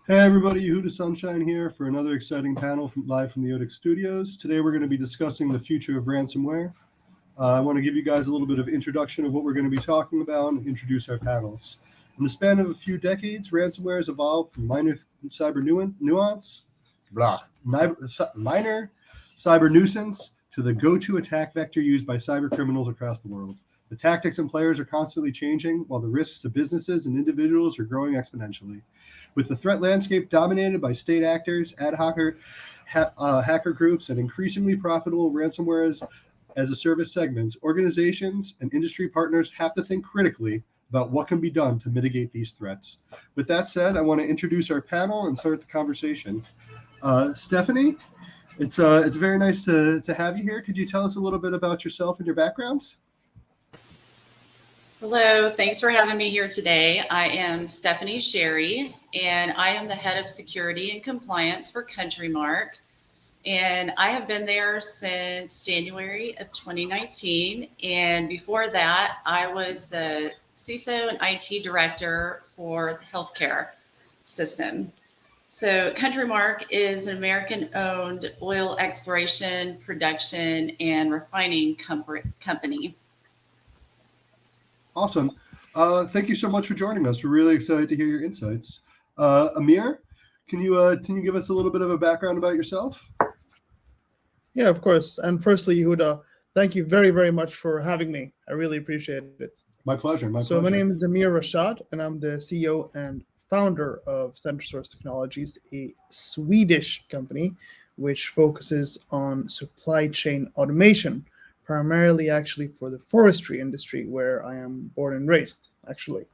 Hey everybody, Yehuda Sunshine here for another exciting panel live from the Odix studios. Today we're going to be discussing the future of ransomware. I want to give you guys a little bit of introduction of what we're going to be talking about and introduce our panels. In the span of a few decades, ransomware has evolved from minor cyber nuisance to the go-to attack vector used by cyber criminals across the world. The tactics and players are constantly changing, while the risks to businesses and individuals are growing exponentially. With the threat landscape dominated by state actors, ad hoc hacker groups, and increasingly profitable ransomware as a service segments, organizations and industry partners have to think critically about what can be done to mitigate these threats. With that said, I want to introduce our panel and start the conversation. Stephanie, it's very nice to have you here. Could you tell us a little bit about yourself and your background? Hello, thanks for having me here today. I am Stephanie Sherry, and I am the head of security and compliance for CountryMark. And I have been there since January of 2019. And before that, I was the CISO and IT director for the healthcare system. So CountryMark is an American-owned oil exploration, production, and refining company. Awesome. Thank you so much for joining us. We're really excited to hear your insights. Amir, can you give us a little bit of a background about yourself? Yeah, of course. And firstly, Yehuda, thank you very, very much for having me. I really appreciate it. My pleasure. My name is Amir Rashad, and I'm the CEO and founder of Center Source Technologies, a Swedish company which focuses on supply chain automation, primarily actually for the forestry industry, where I am born and raised, actually.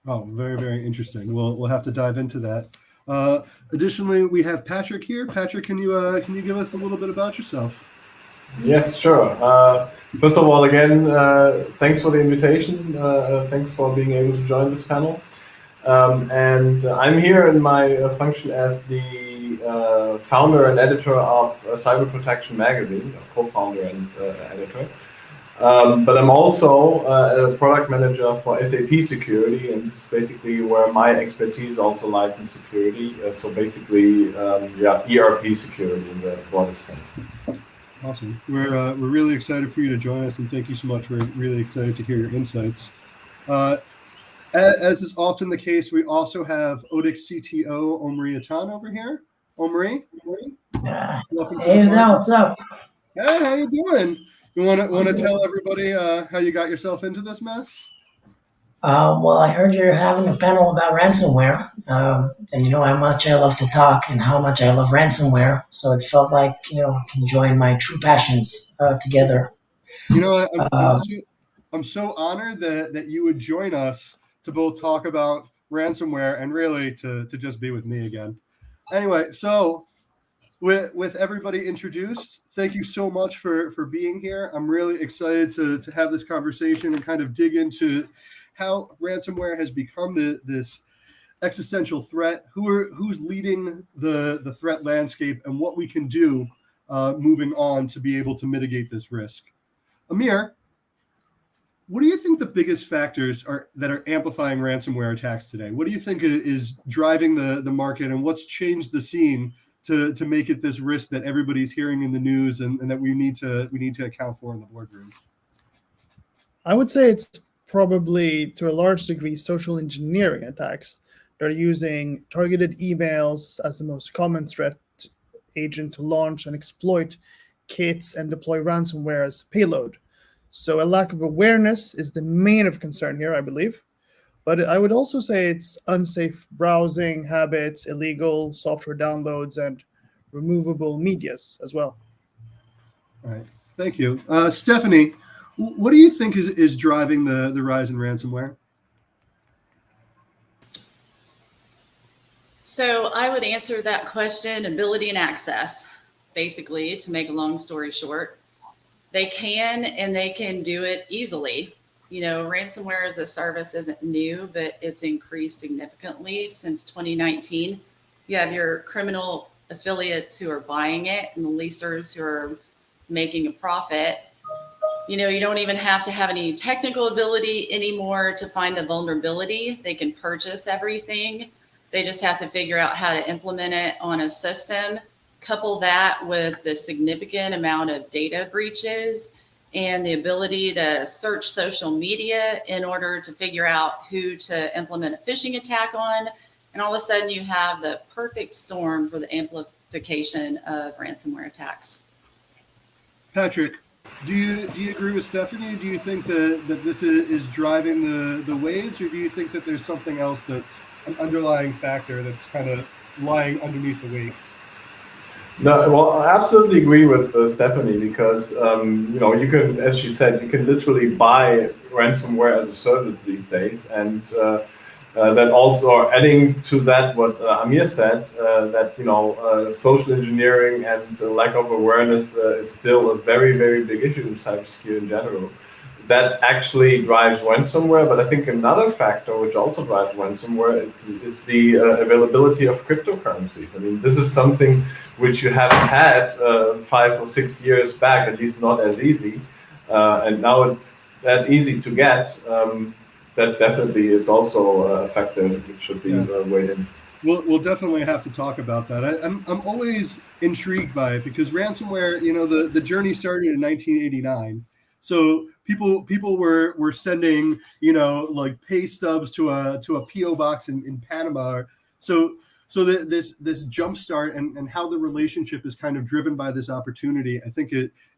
Oh, very, very interesting. We'll have to dive into that. Additionally, we have Patrick here. Patrick, can you give us a little bit about yourself? Yes, sure. First of all, again, thanks for the invitation. Thanks for being able to join this panel. And I'm here in my function as the founder and editor of Cyber Protection Magazine, co-founder and editor. But I'm also a product manager for SAP Security, and this is basically where my expertise also lies in security. So basically, ERP security in the broadest sense. Awesome. We're really excited for you to join us, and thank you so much. We're really excited to hear your insights. As is often the case, we also have odix CTO Omri Atan over here. Omri? Welcome. Hey, what's up? Hey, how you doing? You want to tell everybody how you got yourself into this mess? Well, I heard you're having a panel about ransomware, and you know how much I love to talk and how much I love ransomware. So it felt like I can join my true passions together. I'm so honored that you would join us to both talk about ransomware and really to just be with me again. Anyway, so with everybody introduced, thank you so much for being here. I'm really excited to have this conversation and kind of dig into how ransomware has become this existential threat, who's leading the threat landscape, and what we can do moving on to be able to mitigate this risk. Amir, what do you think the biggest factors are that are amplifying ransomware attacks today? What do you think is driving the market, and what's changed the scene to make it this risk that everybody's hearing in the news and that we need to account for in the boardroom? I would say it's probably, to a large degree, social engineering attacks. They're using targeted emails as the most common threat agent to launch and exploit kits and deploy ransomware as payload. So a lack of awareness is the main of concern here, I believe. But I would also say it's unsafe browsing habits, illegal software downloads, and removable medias as well. All right. Thank you. Stephanie, what do you think is driving the rise in ransomware? So I would answer that question, ability and access, basically, to make a long story short. They can do it easily. Ransomware as a service isn't new, but it's increased significantly since 2019. You have your criminal affiliates who are buying it and the leasers who are making a profit. You don't even have to have any technical ability anymore to find a vulnerability. They can purchase everything. They just have to figure out how to implement it on a system, couple that with the significant amount of data breaches and the ability to search social media in order to figure out who to implement a phishing attack on. And all of a sudden you have the perfect storm for the amplification of ransomware attacks. Patrick, do you agree with Stephanie? Do you think that this is driving the waves, or do you think that there's something else that's an underlying factor that's kind of lying underneath the wakes? No, well, I absolutely agree with Stephanie, because you can, as she said, you can literally buy ransomware as a service these days, and that also, or adding to that what Amir said, that social engineering and lack of awareness is still a very, very big issue in cybersecurity in general. That actually drives ransomware, but I think another factor which also drives ransomware is the availability of cryptocurrencies. I mean, this is something which you haven't had 5 or 6 years back, at least not as easy, and now it's that easy to get. That definitely is also a factor which should be weighed in. We'll definitely have to talk about that. I'm always intrigued by it, because ransomware, the journey started in 1989. So people were sending, like pay stubs to a PO box in Panama. So this jump start and how the relationship is kind of driven by this opportunity, I think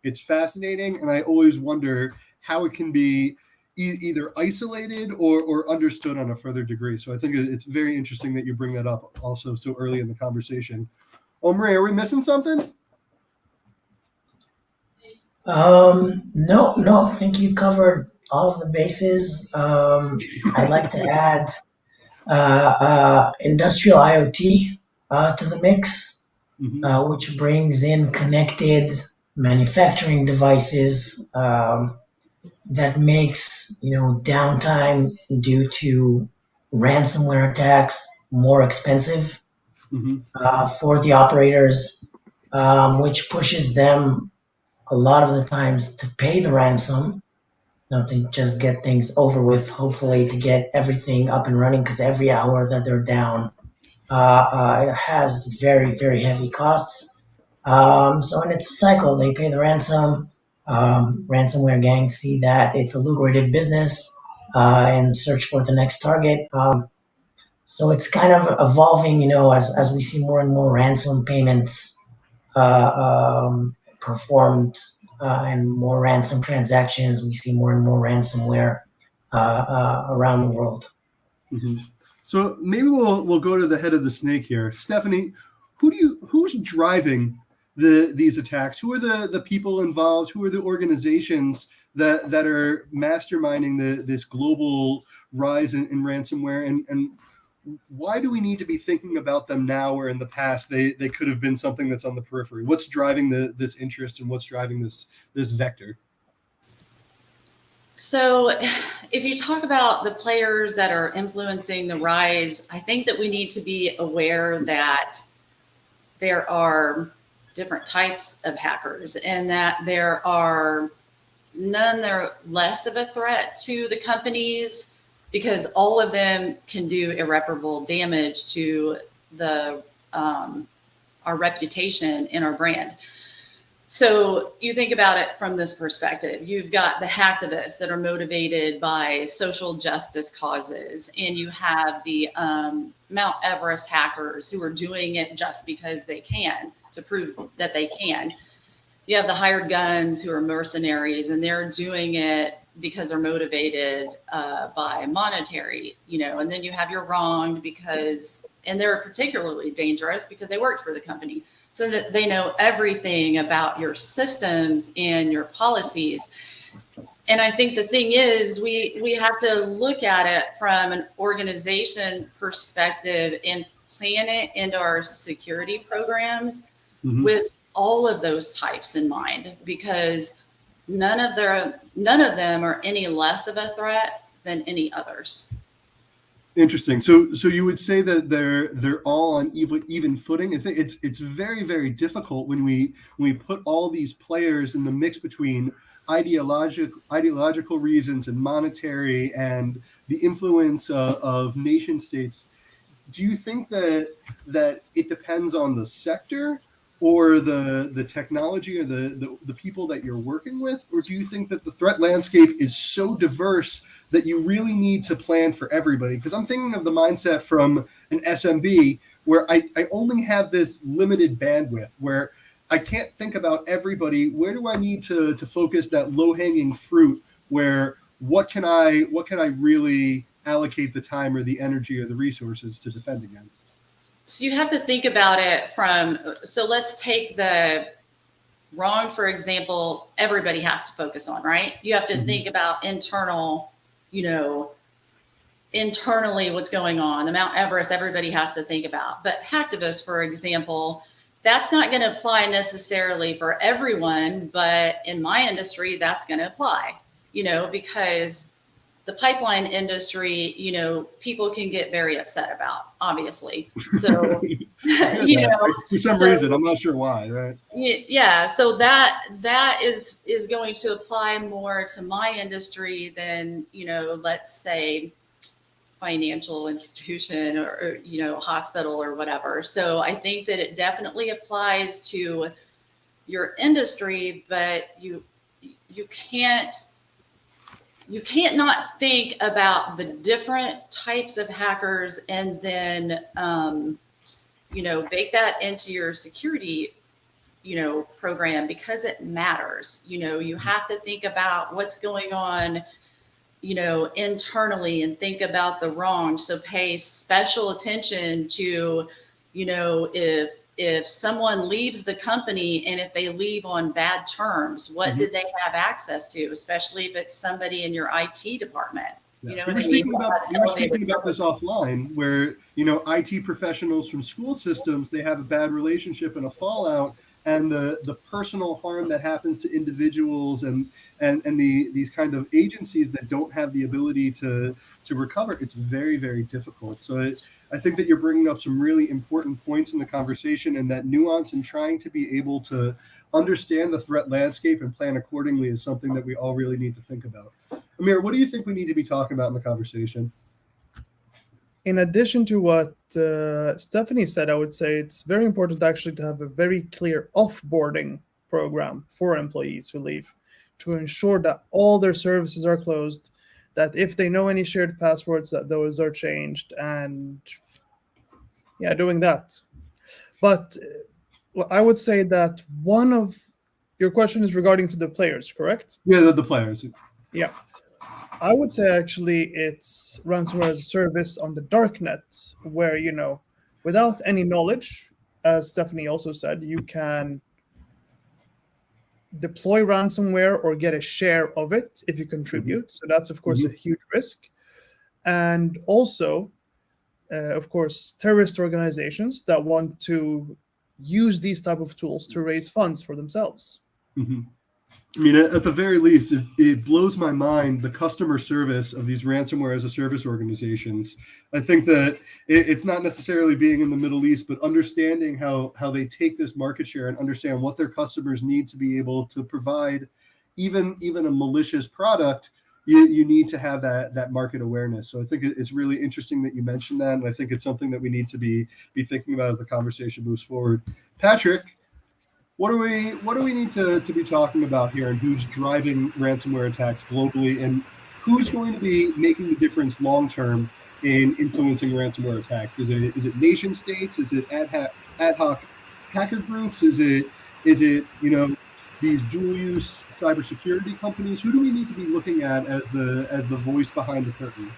it's fascinating, and I always wonder how it can be either isolated or understood on a further degree. So I think it's very interesting that you bring that up also so early in the conversation. Amir, are we missing something? No, I think you covered all of the bases. I'd like to add industrial IoT to the mix, which brings in connected manufacturing devices that makes downtime due to ransomware attacks more expensive for the operators, which pushes them a lot of the times to pay the ransom, to just get things over with, hopefully to get everything up and running, because every hour that they're down it has very, very heavy costs. So in its cycle, they pay the ransom. Ransomware gangs see that it's a lucrative business and search for the next target. So it's kind of evolving, as we see more and more ransom payments performed and more ransom transactions. We see more and more ransomware around the world. So maybe we'll go to the head of the snake here, Stephanie. Who's driving these attacks? Who are the people involved? Who are the organizations that are masterminding this global rise in ransomware? And why do we need to be thinking about them now, where in the past they could have been something that's on the periphery? What's driving this interest, and what's driving this vector? So if you talk about the players that are influencing the rise, I think that we need to be aware that there are different types of hackers, and that there are none that are less of a threat to the companies, because all of them can do irreparable damage to our reputation and our brand. So you think about it from this perspective. You've got the hacktivists that are motivated by social justice causes, and you have the Mount Everest hackers who are doing it just because they can, to prove that they can. You have the hired guns who are mercenaries, and they're doing it because they're motivated by monetary, and then you have your wronged and they're particularly dangerous because they worked for the company, so that they know everything about your systems and your policies. And I think the thing is, we have to look at it from an organization perspective and plan it into our security programs with all of those types in mind, because none of them are any less of a threat than any others. Interesting. So you would say that they're all on even footing. I think it's very, very difficult when we put all these players in the mix between ideological reasons and monetary and the influence of nation states. do you think that it depends on the sector or the technology or the people that you're working with? Or do you think that the threat landscape is so diverse that you really need to plan for everybody? Because I'm thinking of the mindset from an SMB where I only have this limited bandwidth, where I can't think about everybody. Where do I need to focus that low-hanging fruit, where what can I really allocate the time or the energy or the resources to defend against? So you have to think about it so let's take the wrong, for example, everybody has to focus on, right? You have to think about internally what's going on. The Mount Everest, everybody has to think about. But hacktivists, for example, that's not going to apply necessarily for everyone, but in my industry, that's going to apply, because the pipeline industry, people can get going to upset about, obviously. So, for some reason, I'm not sure why, right? Yeah. So that is going to apply more to my industry than, let's say financial institution or hospital or whatever. So I think that it definitely applies to your industry, but you can't not think about the different types of hackers and then bake that into your security program, because it matters. You have to think about what's going on internally and think about the wrong. So pay special attention to, if someone leaves the company and if they leave on bad terms, what did they have access to, especially if it's somebody in your IT department. We were speaking about this offline, where IT professionals from school systems, they have a bad relationship and a fallout, and the personal harm that happens to individuals and these kind of agencies that don't have the ability to recover, it's very, very difficult. So I think that you're bringing up some really important points in the conversation, and that nuance and trying to be able to understand the threat landscape and plan accordingly is something that we all really need to think about. Amir, what do you think we need to be talking about in the conversation? In addition to what Stephanie said, I would say it's very important actually to have a very clear offboarding program for employees who leave, to ensure that all their services are closed, that if they know any shared passwords, that those are changed, and doing that. But I would say that one of your question is regarding to the players, correct? Yeah, the players. Yeah. I would say actually it's ransomware as a service on the darknet, where, without any knowledge, as Stephanie also said, you can deploy ransomware or get a share of it if you contribute. So that's, of course, a huge risk. And also, of course, terrorist organizations that want to use these type of tools to raise funds for themselves. I mean, at the very least, it blows my mind, the customer service of these ransomware as a service organizations. I think that it's not necessarily being in the Middle East, but understanding how they take this market share and understand what their customers need to be able to provide even a malicious product. You need to have that market awareness. So I think it's really interesting that you mentioned that, and I think it's something that we need to be thinking about as the conversation moves forward. Patrick, what do we need to be talking about here, and who's driving ransomware attacks globally, and who's going to be making the difference long term in influencing ransomware attacks? Is it nation states? Is it ad hoc hacker groups? Is it these dual use cybersecurity companies? Who do we need to be looking at as the voice behind the curtain?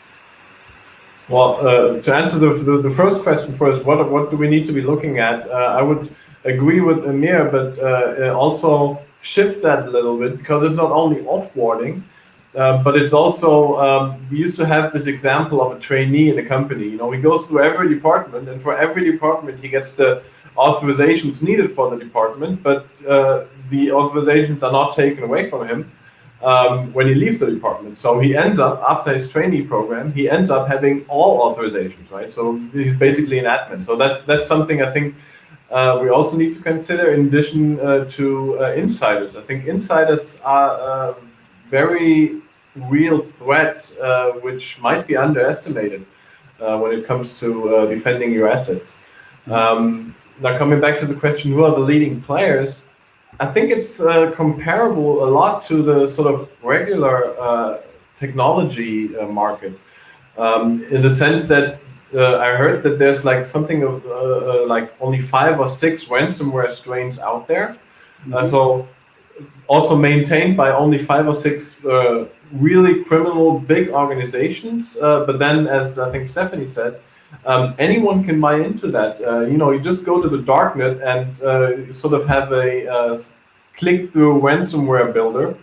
Well, to answer the first question first, what do we need to be looking at? I would agree with Amir, but also shift that a little bit, because it's not only offboarding, but it's also, we used to have this example of a trainee in a company. He goes through every department, and for every department he gets the authorizations needed for the department, but the authorizations are not taken away from him when he leaves the department. So he ends up, after his trainee program, he ends up having all authorizations, right? So he's basically an admin. So that's something I think we also need to consider, in addition to insiders. I think insiders are a very real threat, which might be underestimated. when it comes to defending your assets. Now, coming back to the question, who are the leading players? I think it's comparable a lot to the sort of regular technology market, in the sense that I heard that there's like something of like only 5 or 6 ransomware strains out there. So also maintained by only 5 or 6 really criminal big organizations. But then, as I think Stephanie said, anyone can buy into that. You just go to the darknet and sort of have a click-through ransomware builder.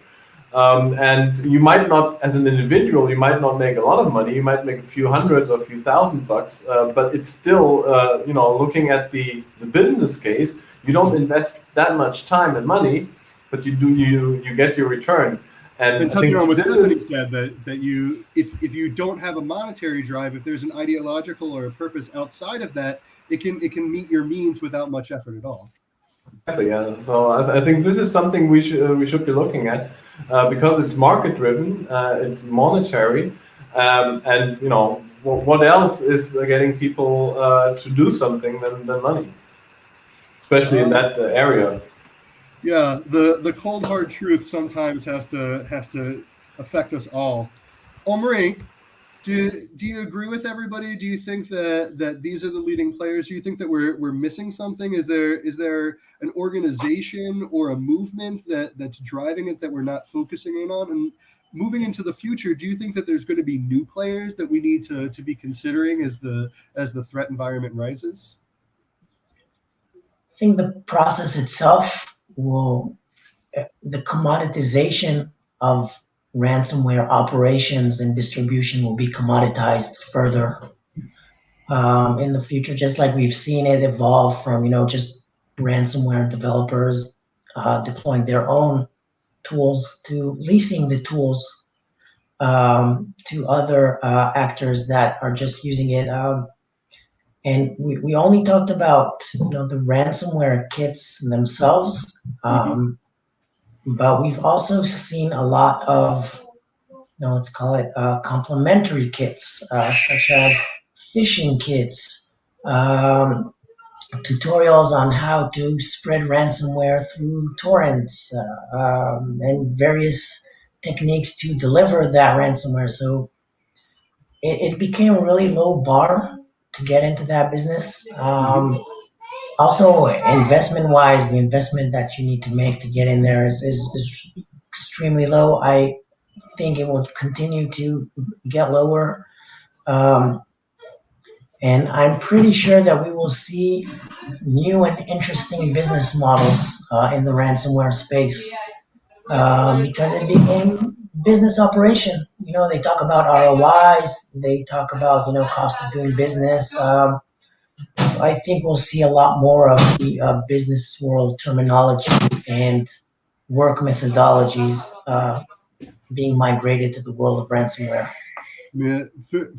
And you might not, as an individual, you might not make a lot of money. You might make a few hundreds or a few $1,000s, but it's still, looking at the business case, you don't invest that much time and money, but you get your return. And touching on what Stephanie said, that you, if you don't have a monetary drive, if there's an ideological or a purpose outside of that, it can meet your means without much effort at all. Exactly. Yeah. So I think this is something we should be looking at, because it's market driven, it's monetary, and what else is getting people to do something than money, especially in that area. Yeah, the cold hard truth sometimes has to affect us all. Amir, do you agree with everybody? Do you think that these are the leading players? Do you think that we're missing something? Is there an organization or a movement that's driving it that we're not focusing in on? And moving into the future, do you think that there's going to be new players that we need to be considering as the threat environment rises? I think the process itself the commoditization of ransomware operations and distribution will be commoditized further in the future, just like we've seen it evolve from, just ransomware developers deploying their own tools to leasing the tools to other actors that are just using it. And we only talked about the ransomware kits themselves, but we've also seen a lot of let's call it complementary kits, such as phishing kits, tutorials on how to spread ransomware through torrents, and various techniques to deliver that ransomware. So it became a really low bar to get into that business. Also, investment-wise, the investment that you need to make to get in there is extremely low. I think it will continue to get lower. And I'm pretty sure that we will see new and interesting business models in the ransomware space, because it became business operation. They talk about ROIs, they talk about cost of doing business. So I think we'll see a lot more of the business world terminology and work methodologies being migrated to the world of ransomware. Yeah,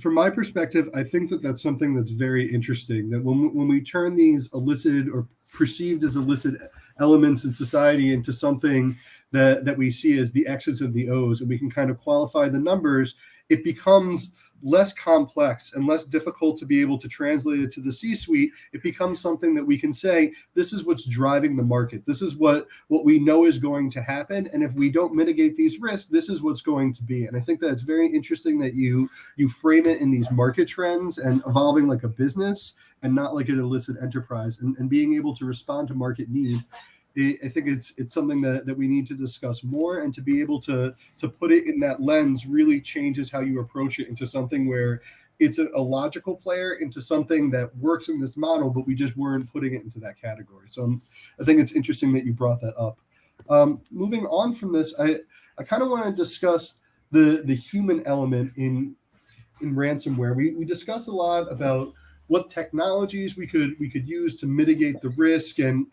from my perspective, I think that that's something that's very interesting, that when we turn these illicit or perceived as illicit elements in society into something that we see as the X's and the O's, and we can kind of qualify the numbers, it becomes less complex and less difficult to be able to translate it to the C-suite. It becomes something that we can say, this is what's driving the market. This is what we know is going to happen. And if we don't mitigate these risks, this is what's going to be. And I think that it's very interesting that you frame it in these market trends and evolving like a business and not like an illicit enterprise, and being able to respond to market need. I think it's something that we need to discuss more, and to be able to put it in that lens really changes how you approach it into something where it's a logical player, into something that works in this model, but we just weren't putting it into that category. So I think it's interesting that you brought that up. Moving on from this, I kind of want to discuss the human element in ransomware. We discussed a lot about what technologies we could use to mitigate the risk and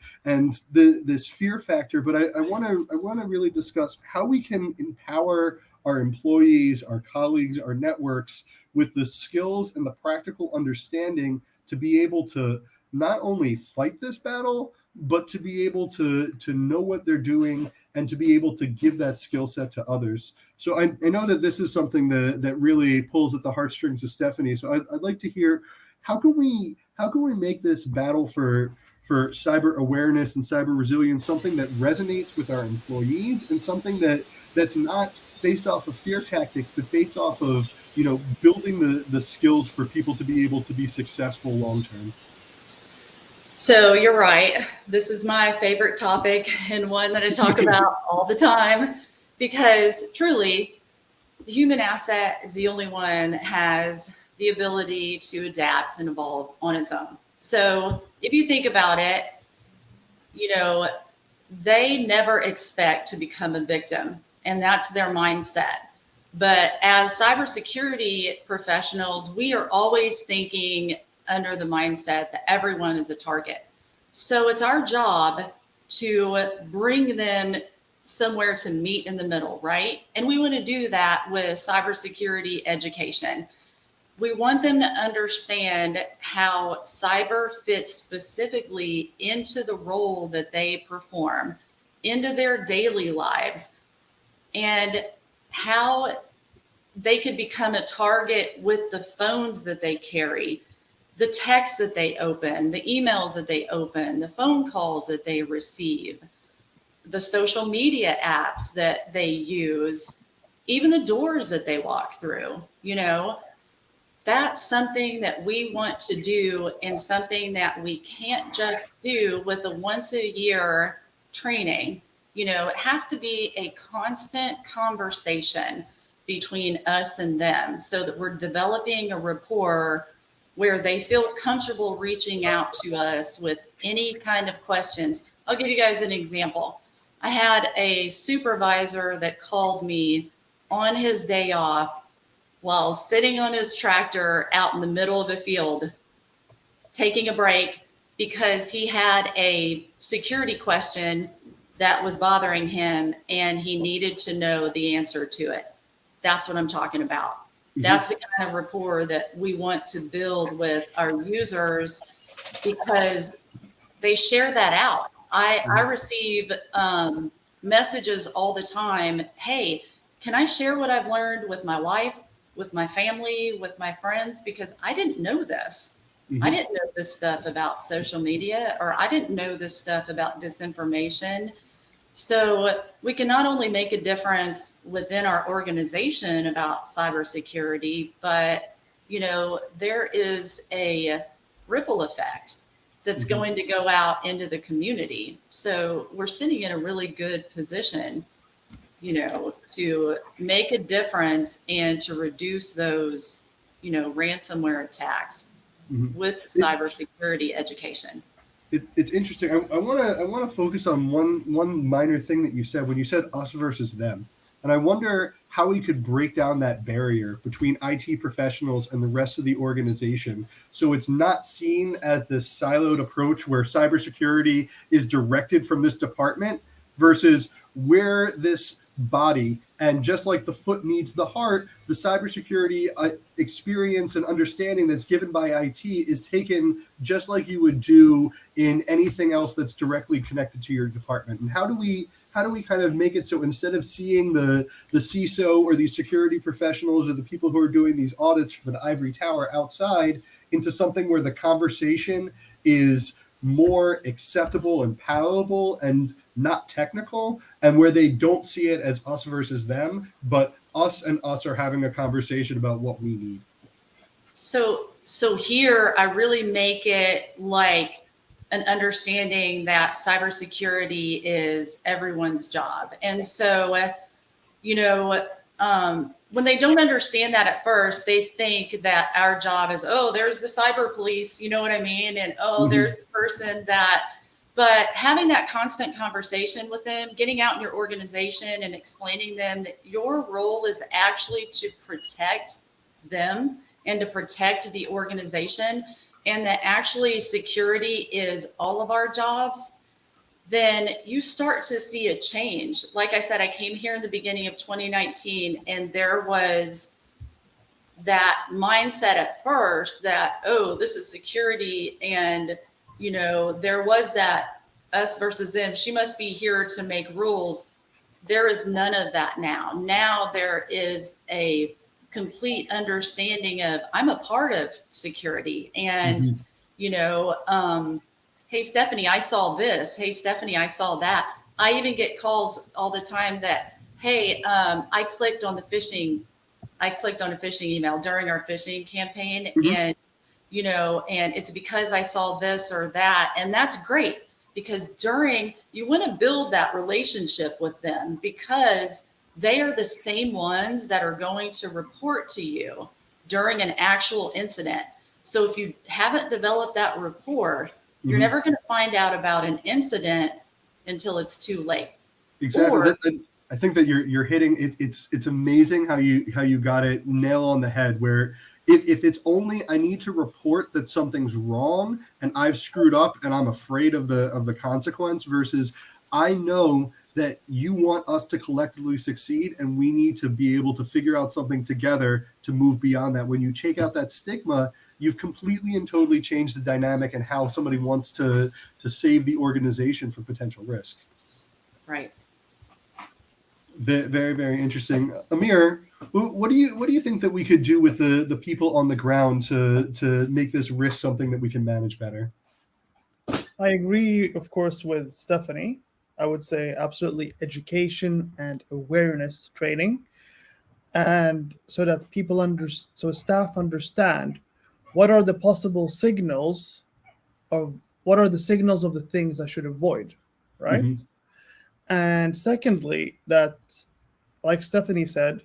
this fear factor. But I want to really discuss how we can empower our employees, our colleagues, our networks with the skills and the practical understanding to be able to not only fight this battle, but to be able to know what they're doing and to be able to give that skill set to others. So I know that this is something that really pulls at the heartstrings of Stephanie. So I'd like to hear, how can we make this battle for cyber awareness and cyber resilience something that resonates with our employees, and something that's not based off of fear tactics, but based off of, building the skills for people to be able to be successful long term? So you're right. This is my favorite topic and one that I talk about all the time, because truly the human asset is the only one that has the ability to adapt and evolve on its own. So if you think about it, they never expect to become a victim, and that's their mindset. But as cybersecurity professionals, we are always thinking under the mindset that everyone is a target. So it's our job to bring them somewhere to meet in the middle, right? And we want to do that with cybersecurity education. We want them to understand how cyber fits specifically into the role that they perform, into their daily lives, and how they could become a target with the phones that they carry, the texts that they open, the emails that they open, the phone calls that they receive, the social media apps that they use, even the doors that they walk through. That's something that we want to do, and something that we can't just do with a once a year training. It has to be a constant conversation between us and them, so that we're developing a rapport where they feel comfortable reaching out to us with any kind of questions. I'll give you guys an example. I had a supervisor that called me on his day off while sitting on his tractor out in the middle of a field, taking a break, because he had a security question that was bothering him and he needed to know the answer to it. That's what I'm talking about. That's the kind of rapport that we want to build with our users, because they share that out. I receive messages all the time. Hey, can I share what I've learned with my wife, with my family, with my friends? Because I didn't know this. I didn't know this stuff about social media, or I didn't know this stuff about disinformation. So we can not only make a difference within our organization about cybersecurity, but, there is a ripple effect that's going to go out into the community. So we're sitting in a really good position, to make a difference and to reduce those, ransomware attacks with cybersecurity education. It's interesting. I want to focus on one minor thing that you said when you said us versus them, and I wonder how we could break down that barrier between IT professionals and the rest of the organization, so it's not seen as this siloed approach where cybersecurity is directed from this department versus where this body, and just like the foot needs the heart, the cybersecurity experience and understanding that's given by IT is taken just like you would do in anything else that's directly connected to your department. And how do we kind of make it so instead of seeing the CISO or these security professionals or the people who are doing these audits for the ivory tower outside into something where the conversation is more acceptable and palatable and not technical, and where they don't see it as us versus them, but us and us are having a conversation about what we need? So here I really make it like an understanding that cybersecurity is everyone's job. And so, when they don't understand that at first, they think that our job is, oh, there's the cyber police, you know what I mean? And, there's the person that, but having that constant conversation with them, getting out in your organization and explaining them that your role is actually to protect them and to protect the organization, and that actually security is all of our jobs, then you start to see a change. Like I said, I came here in the beginning of 2019, and there was that mindset at first that, oh, this is security and there was that us versus them. She must be here to make rules. There is none of that now. Now there is a complete understanding of I'm a part of security, and hey Stephanie, I saw this. Hey Stephanie, I saw that. I even get calls all the time that, hey, I clicked on a phishing email during our phishing campaign, and and it's because I saw this or that, and that's great. Because you want to build that relationship with them, because they are the same ones that are going to report to you during an actual incident. So if you haven't developed that rapport, you're never going to find out about an incident until it's too late. Exactly. I think that you're hitting it. It's amazing how you got it nail on the head, where if it's only I need to report that something's wrong and I've screwed up and I'm afraid of the consequence, versus I know that you want us to collectively succeed and we need to be able to figure out something together to move beyond that. When you take out that stigma, you've completely and totally changed the dynamic and how somebody wants to save the organization from potential risk. Right. Very, very interesting. Amir, what do you think that we could do with the people on the ground to make this risk something that we can manage better? I agree, of course, with Stephanie. I would say absolutely education and awareness training, and so that so staff understand what are the possible signals of the things I should avoid, right? And secondly, that, like Stephanie said,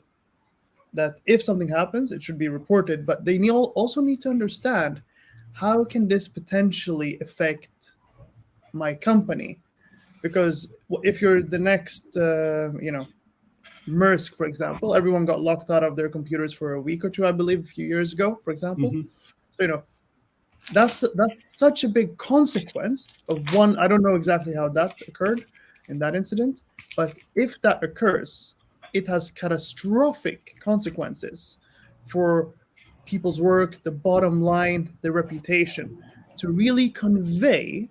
that if something happens, it should be reported, but they also need to understand how can this potentially affect my company? Because if you're the next, Maersk, for example, everyone got locked out of their computers for a week or two, I believe, a few years ago, for example. So, that's such a big consequence of one. I don't know exactly how that occurred in that incident, but if that occurs, it has catastrophic consequences for people's work, the bottom line, their reputation. To really convey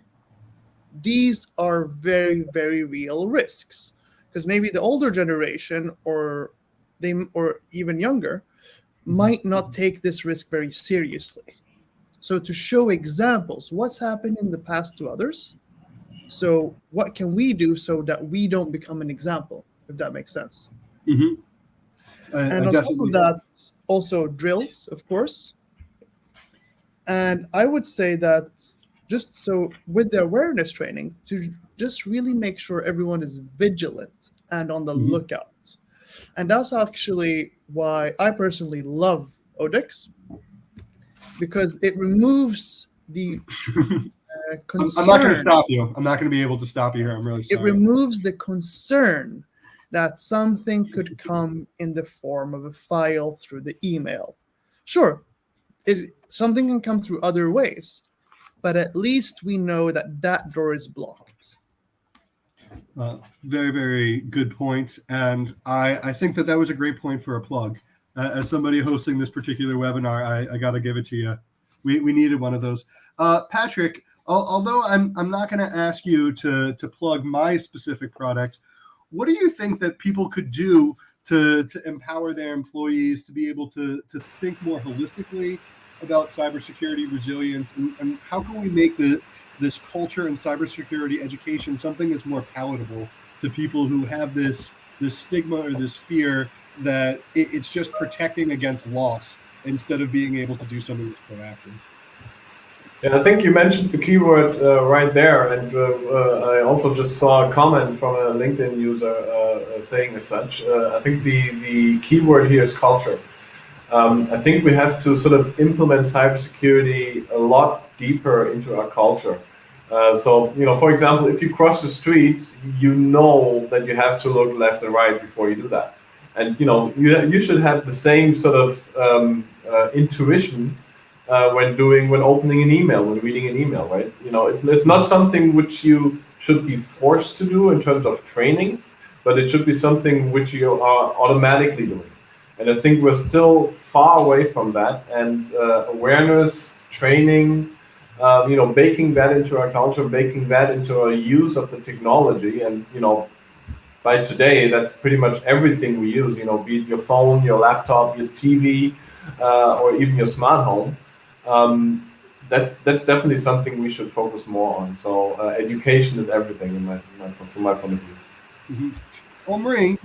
these are very, very real risks, because maybe the older generation or even younger might not take this risk very seriously. So to show examples, what's happened in the past to others. So what can we do so that we don't become an example, if that makes sense? And on top of that, also drills, of course. And I would say that just so with the awareness training, to just really make sure everyone is vigilant and on the lookout. And that's actually why I personally love odix, because it removes the concern. I'm not going to stop you. I'm not going to be able to stop you here. I'm really sorry. It removes the concern that something could come in the form of a file through the email. Sure, something can come through other ways, but at least we know that door is blocked. Very, very good point. And I think that was a great point for a plug. As somebody hosting this particular webinar, I got to give it to you. We needed one of those. Patrick, although I'm not going to ask you to plug my specific product, what do you think that people could do to empower their employees to be able to think more holistically about cybersecurity resilience, and how can we make this culture in cybersecurity education something that's more palatable to people who have this stigma or this fear that it's just protecting against loss instead of being able to do something that's proactive? Yeah, I think you mentioned the keyword right there, and I also just saw a comment from a LinkedIn user saying as such. I think the keyword here is culture. I think we have to sort of implement cybersecurity a lot deeper into our culture. So, for example, if you cross the street, you know that you have to look left and right before you do that. And, you should have the same sort of intuition when opening an email, when reading an email, right? It's not something which you should be forced to do in terms of trainings, but it should be something which you are automatically doing. And I think we're still far away from that. And awareness, training, baking that into our culture, baking that into our use of the technology. And, by today, that's pretty much everything we use, be it your phone, your laptop, your TV, or even your smart home. That's definitely something we should focus more on. So education is everything from my point of view. Mm-hmm. Well, Marie,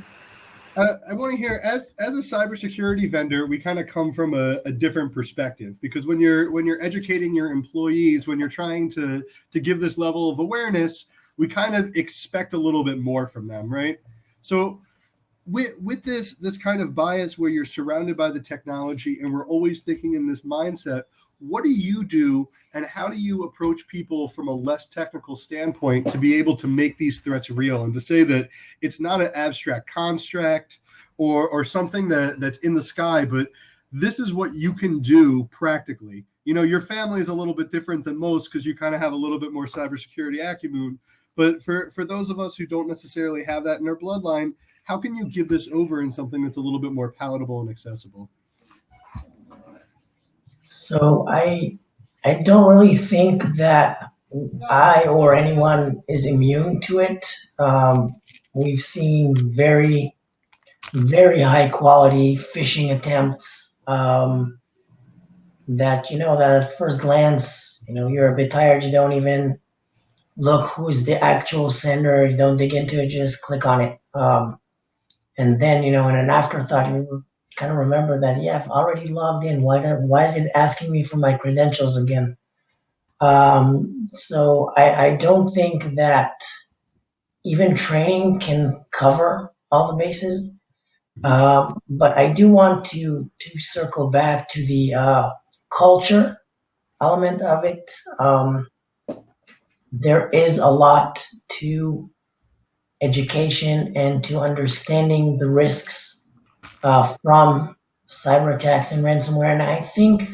I want to hear, as a cybersecurity vendor, we kind of come from a different perspective, because when you're educating your employees, when you're trying to give this level of awareness, we kind of expect a little bit more from them, right? So with this kind of bias where you're surrounded by the technology and we're always thinking in this mindset, what do you do and how do you approach people from a less technical standpoint to be able to make these threats real and to say that it's not an abstract construct or something that's in the sky, but this is what you can do practically? Your family is a little bit different than most because you kind of have a little bit more cybersecurity acumen. But for those of us who don't necessarily have that in our bloodline, how can you give this over in something that's a little bit more palatable and accessible? So I don't really think that I or anyone is immune to it. We've seen very, very high quality phishing attempts that at first glance, you're a bit tired. You don't even look who's the actual sender. You don't dig into it. Just click on it. And then, in an afterthought, you kind of remember that, yeah, I've already logged in. Why is it asking me for my credentials again? So I don't think that even training can cover all the bases. But I do want to circle back to the culture element of it. There is a lot to education and to understanding the risks from cyber attacks and ransomware. And I think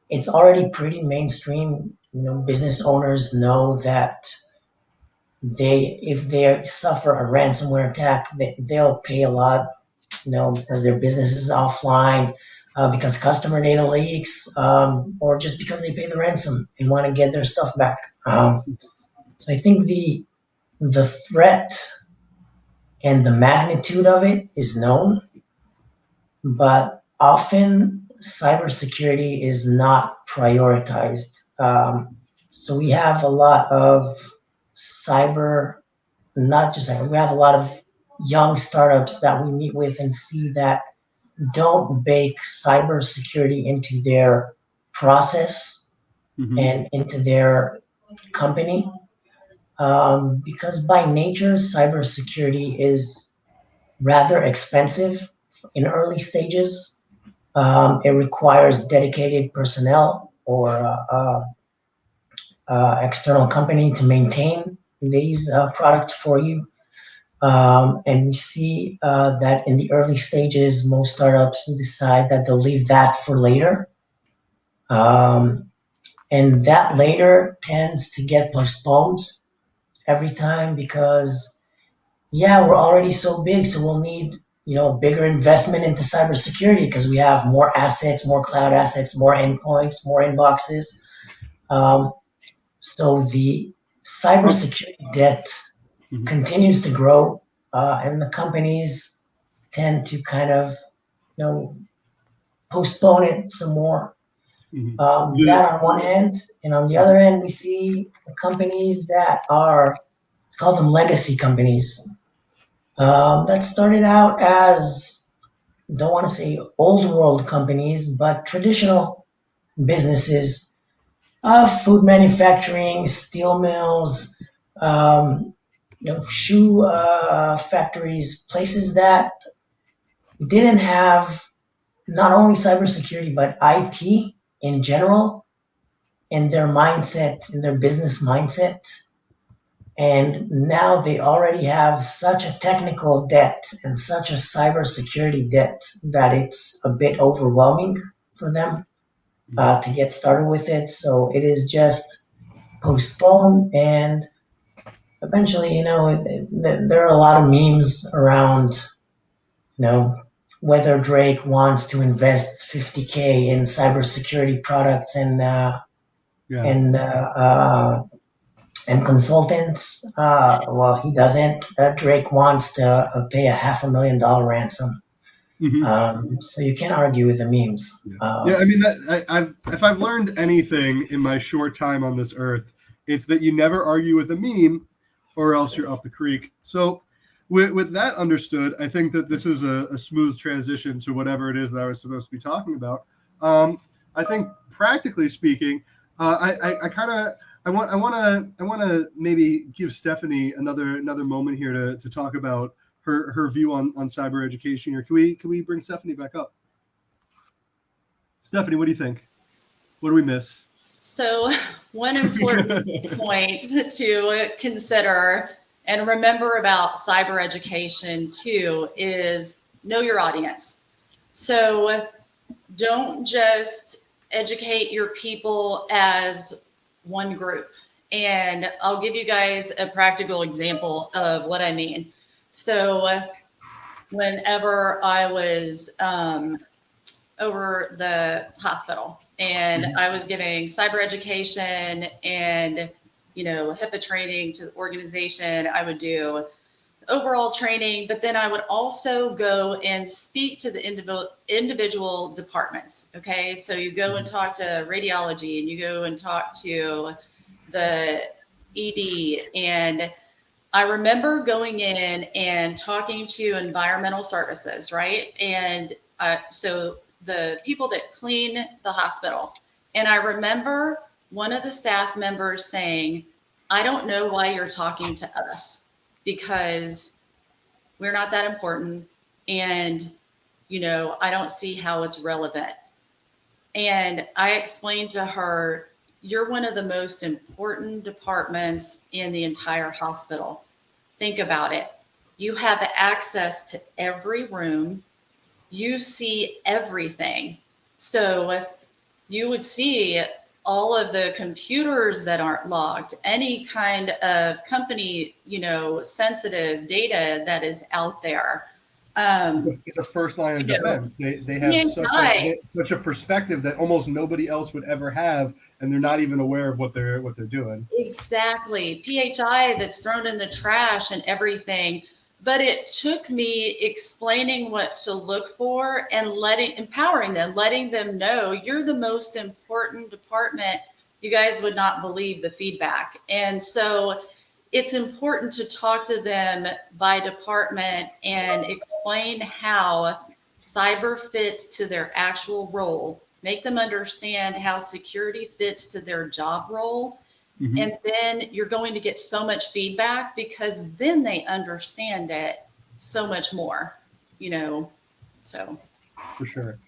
it's already pretty mainstream. Business owners know that if they suffer a ransomware attack, they'll pay a lot, because their business is offline, because customer data leaks, or just because they pay the ransom and want to get their stuff back. So I think the threat and the magnitude of it is known, but often cybersecurity is not prioritized. So we have a lot of we have a lot of young startups that we meet with and see that don't bake cybersecurity into their process and into their company. Because by nature, cybersecurity is rather expensive in early stages. It requires dedicated personnel or external company to maintain these products for you. And we see that in the early stages, most startups decide that they'll leave that for later. And that later tends to get postponed every time because, we're already so big, so we'll need bigger investment into cybersecurity because we have more assets, more cloud assets, more endpoints, more inboxes. So the cybersecurity debt continues to grow, and the companies tend to kind of postpone it some more. That on one hand, and on the other hand, we see the companies that are, let's call them legacy companies, that started out as, don't want to say old world companies, but traditional businesses, food manufacturing, steel mills, shoe factories, places that didn't have not only cybersecurity, but IT in general in their mindset, in their business mindset. And now they already have such a technical debt and such a cybersecurity debt that it's a bit overwhelming for them to get started with it. So it is just postponed, and eventually, there are a lot of memes around, whether Drake wants to invest $50K in cybersecurity products, and Yeah. And consultants, well, he doesn't. Drake wants to pay $500,000 ransom. So you can't argue with the memes. Yeah, I mean, if I've learned anything in my short time on this earth, it's that you never argue with a meme, or else you're up the creek. So, with that understood, I think that this is a smooth transition to whatever it is that I was supposed to be talking about. I think, practically speaking, I want to maybe give Stephanie another moment here to talk about her view on cyber education here. Can we bring Stephanie back up? Stephanie, what do you think? What do we miss? So one important point to consider and remember about cyber education too is know your audience. So don't just educate your people as one group. And I'll give you guys a practical example of what I mean. So whenever I was over the hospital and I was giving cyber education and, HIPAA training to the organization, I would do overall training, but then I would also go and speak to the individual departments. Okay. So you go and talk to radiology and you go and talk to the ED. And I remember going in and talking to environmental services, right? And so the people that clean the hospital. And I remember one of the staff members saying, I don't know why you're talking to us because we're not that important. And, I don't see how it's relevant. And I explained to her, you're one of the most important departments in the entire hospital. Think about it. You have access to every room. You see everything. So you would see all of the computers that aren't logged, any kind of company, sensitive data that is out there. It's a first line of defense. They have such a perspective that almost nobody else would ever have, and they're not even aware of what they're doing. Exactly. PHI that's thrown in the trash and everything. But it took me explaining what to look for and empowering them, letting them know you're the most important department. You guys would not believe the feedback. And so it's important to talk to them by department and explain how cyber fits to their actual role, make them understand how security fits to their job role. Mm-hmm. And then you're going to get so much feedback because then they understand it so much more, so. For sure.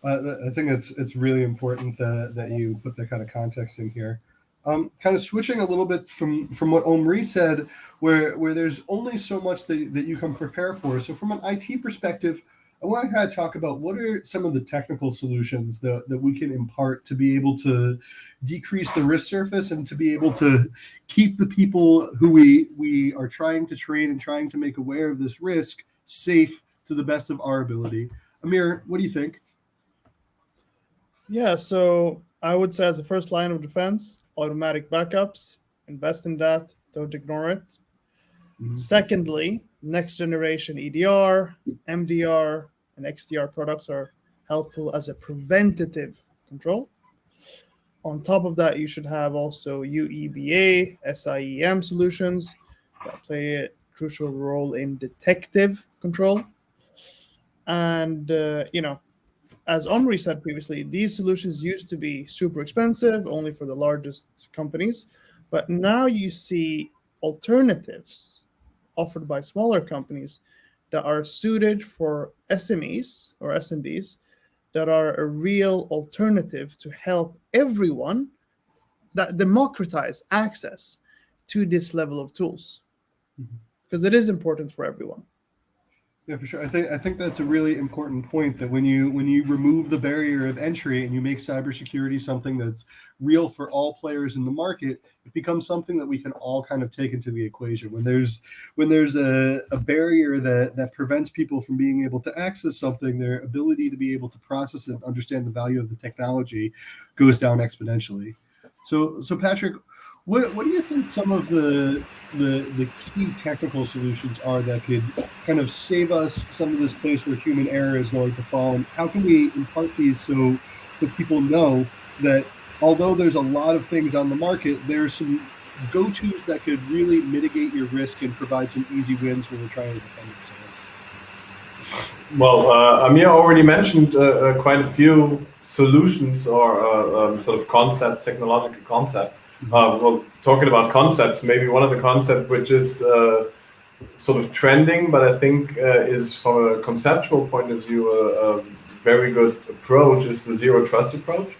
I think it's really important that you put that kind of context in here. Kind of switching a little bit from what Omri said, where there's only so much that you can prepare for. So from an IT perspective, I want to kind of talk about what are some of the technical solutions that we can impart to be able to decrease the risk surface and to be able to keep the people who we are trying to train and trying to make aware of this risk safe to the best of our ability. Amir, what do you think? Yeah, so I would say as a first line of defense, automatic backups, invest in that, don't ignore it. Mm-hmm. Secondly, next generation EDR, MDR, and XDR products are helpful as a preventative control. On top of that, you should have also UEBA, SIEM solutions that play a crucial role in detective control. And, as Omri said previously, these solutions used to be super expensive, only for the largest companies. But now you see alternatives offered by smaller companies that are suited for SMEs or SMBs that are a real alternative to help everyone that democratize access to this level of tools. Because it is important for everyone. Yeah, for sure. I think that's a really important point, that when you remove the barrier of entry and you make cybersecurity something that's real for all players in the market, it becomes something that we can all kind of take into the equation. When there's a barrier that prevents people from being able to access something, their ability to be able to process it and understand the value of the technology goes down exponentially. So Patrick, what do you think some of the key technical solutions are that could kind of save us some of this place where human error is going to fall? And how can we impart these so people know that although there's a lot of things on the market, there's some go-tos that could really mitigate your risk and provide some easy wins when we're trying to defend ourselves? Well, Amir already mentioned quite a few solutions or sort of concepts, technological concepts. Well, talking about concepts, maybe one of the concepts which is sort of trending, but I think is from a conceptual point of view a very good approach is the zero trust approach.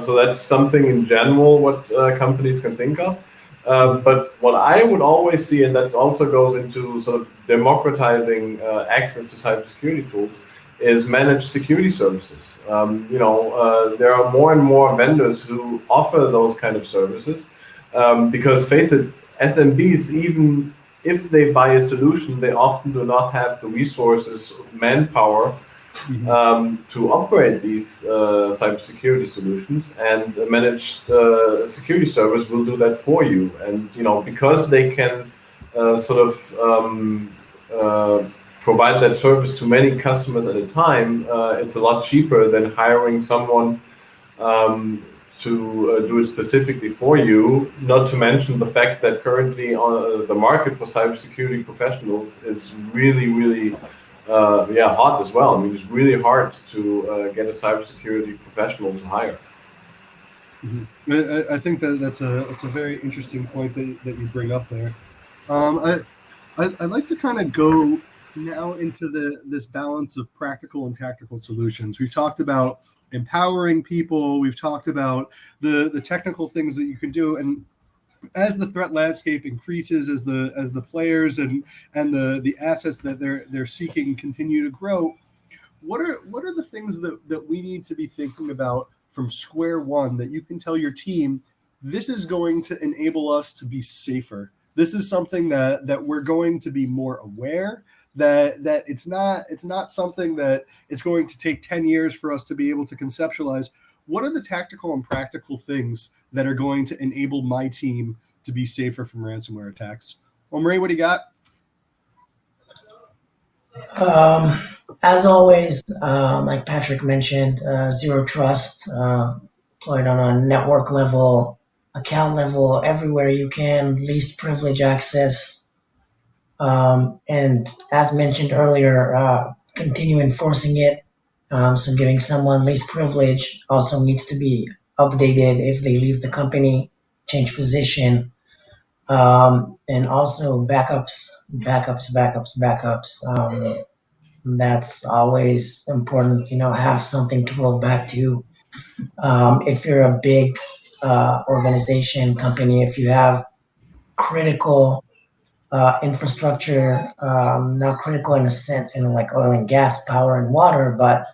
So that's something in general what companies can think of. But what I would always see, and that also goes into sort of democratizing access to cybersecurity tools, is managed security services. There are more and more vendors who offer those kind of services because, face it, SMBs, even if they buy a solution, they often do not have the resources, manpower to operate these cybersecurity solutions, and a managed security service will do that for you. And because they can provide that service to many customers at a time, it's a lot cheaper than hiring someone to do it specifically for you. Not to mention the fact that currently the market for cybersecurity professionals is really, really hot as well. I mean, it's really hard to get a cybersecurity professional to hire. I think that's a very interesting point that you bring up there. I'd like to kind of go now into this balance of practical and tactical solutions. We've talked about empowering people. We've talked about the technical things that you can do, and as the threat landscape increases, as the players and the assets that they're seeking continue to grow, what are the things that we need to be thinking about from square one that you can tell your team, this is going to enable us to be safer? This is something that we're going to be more aware, that it's not something that it's going to take 10 years for us to be able to conceptualize. What are the tactical and practical things that are going to enable my team to be safer from ransomware attacks? Omri, what do you got? As always, like Patrick mentioned, zero trust, deployed on a network level, account level, everywhere you can, least privilege access. And as mentioned earlier, continue enforcing it. So giving someone least privilege also needs to be updated if they leave the company, change position. And also backups. That's always important, have something to roll back to. If you're a big organization, company, if you have critical infrastructure, not critical in a sense, like oil and gas, power and water, but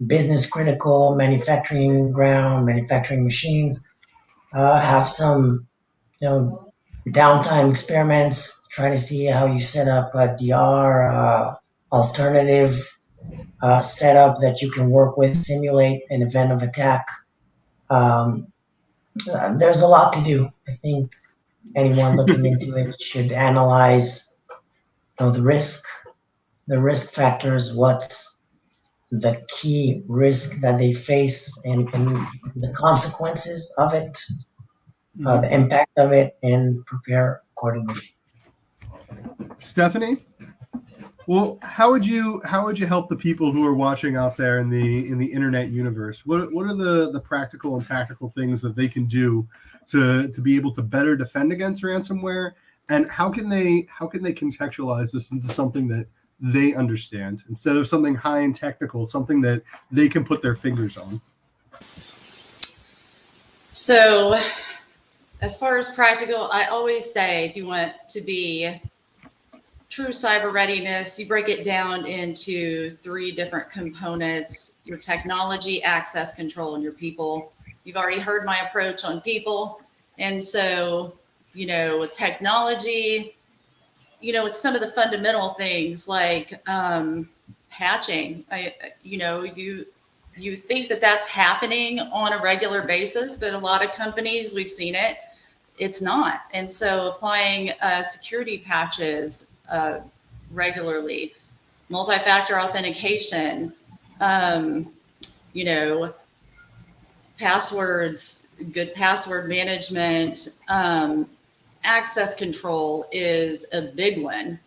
business critical, manufacturing ground, manufacturing machines, have some, downtime experiments, try to see how you set up a DR alternative setup that you can work with, simulate an event of attack. There's a lot to do. I think anyone looking into it should analyze the risk factors, what's the key risk that they face, and the consequences of it, the impact of it, and prepare accordingly. Stephanie, well, how would you help the people who are watching out there in the internet universe? What are the practical and tactical things that they can do to be able to better defend against ransomware? And how can they contextualize this into something that they understand instead of something high and technical, something that they can put their fingers on? So, as far as practical, I always say if you want to be true cyber readiness, you break it down into 3 different components: your technology, access control, and your people. You've already heard my approach on people. And so, with technology, it's some of the fundamental things like patching. You you think that that's happening on a regular basis, but a lot of companies, we've seen it, it's not. And so applying security patches regularly, multi-factor authentication, passwords, good password management, access control is a big one.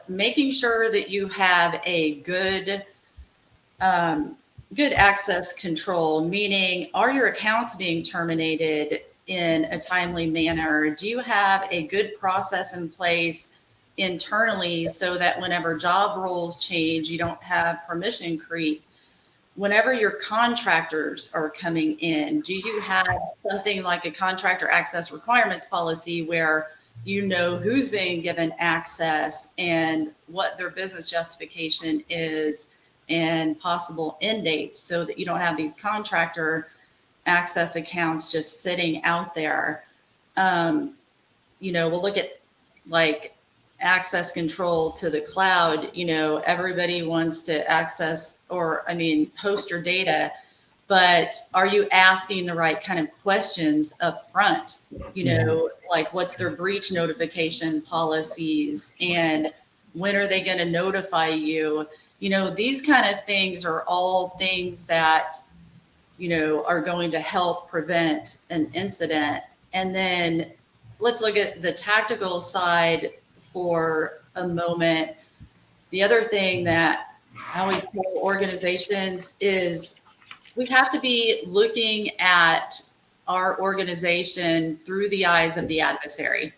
Making sure that you have a good access control, meaning are your accounts being terminated in a timely manner? Do you have a good process in place internally so that whenever job roles change, you don't have permission creep? Whenever your contractors are coming in, do you have something like a contractor access requirements policy where you know who's being given access and what their business justification is and possible end dates, so that you don't have these contractor access accounts just sitting out there? We'll look at like access control to the cloud. Everybody wants to access host your data, but are you asking the right kind of questions up front? Like what's their breach notification policies and when are they going to notify you? These kind of things are all things that, are going to help prevent an incident. And then let's look at the tactical side for a moment. The other thing that I would tell organizations is we have to be looking at our organization through the eyes of the adversary.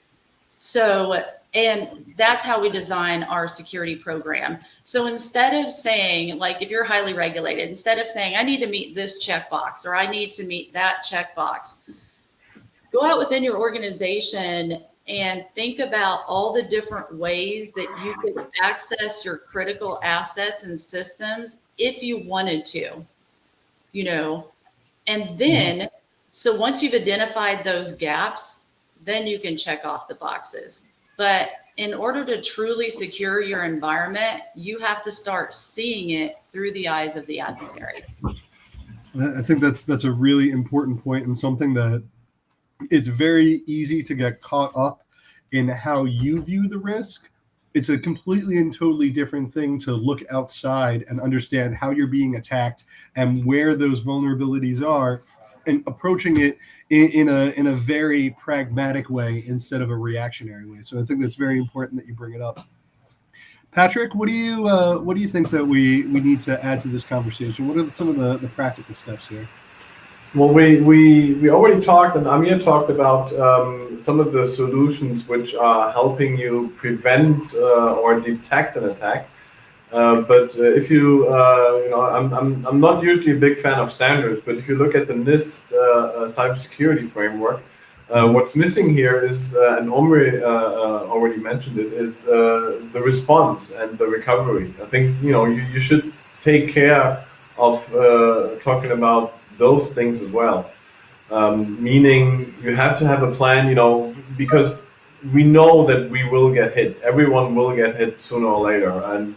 And that's how we design our security program. So instead of saying, like, if you're highly regulated, instead of saying, I need to meet this checkbox or I need to meet that checkbox, go out within your organization and think about all the different ways that you could access your critical assets and systems if you wanted to, and then, so once you've identified those gaps, then you can check off the boxes. But in order to truly secure your environment, you have to start seeing it through the eyes of the adversary. I think that's a really important point, and something that it's very easy to get caught up in how you view the risk. It's a completely and totally different thing to look outside and understand how you're being attacked and where those vulnerabilities are, and approaching it in a very pragmatic way instead of a reactionary way. So I think that's very important that you bring it up. Patrick, what do you think that we need to add to this conversation? What are some of the practical steps here? Well, we already talked, and Amir talked about some of the solutions which are helping you prevent or detect an attack. But if I'm not usually a big fan of standards, but if you look at the NIST cybersecurity framework, what's missing here is, and Amir already mentioned it, is the response and the recovery. I think you should take care of talking about those things as well. Meaning you have to have a plan, because we know that we will get hit. Everyone will get hit sooner or later. And,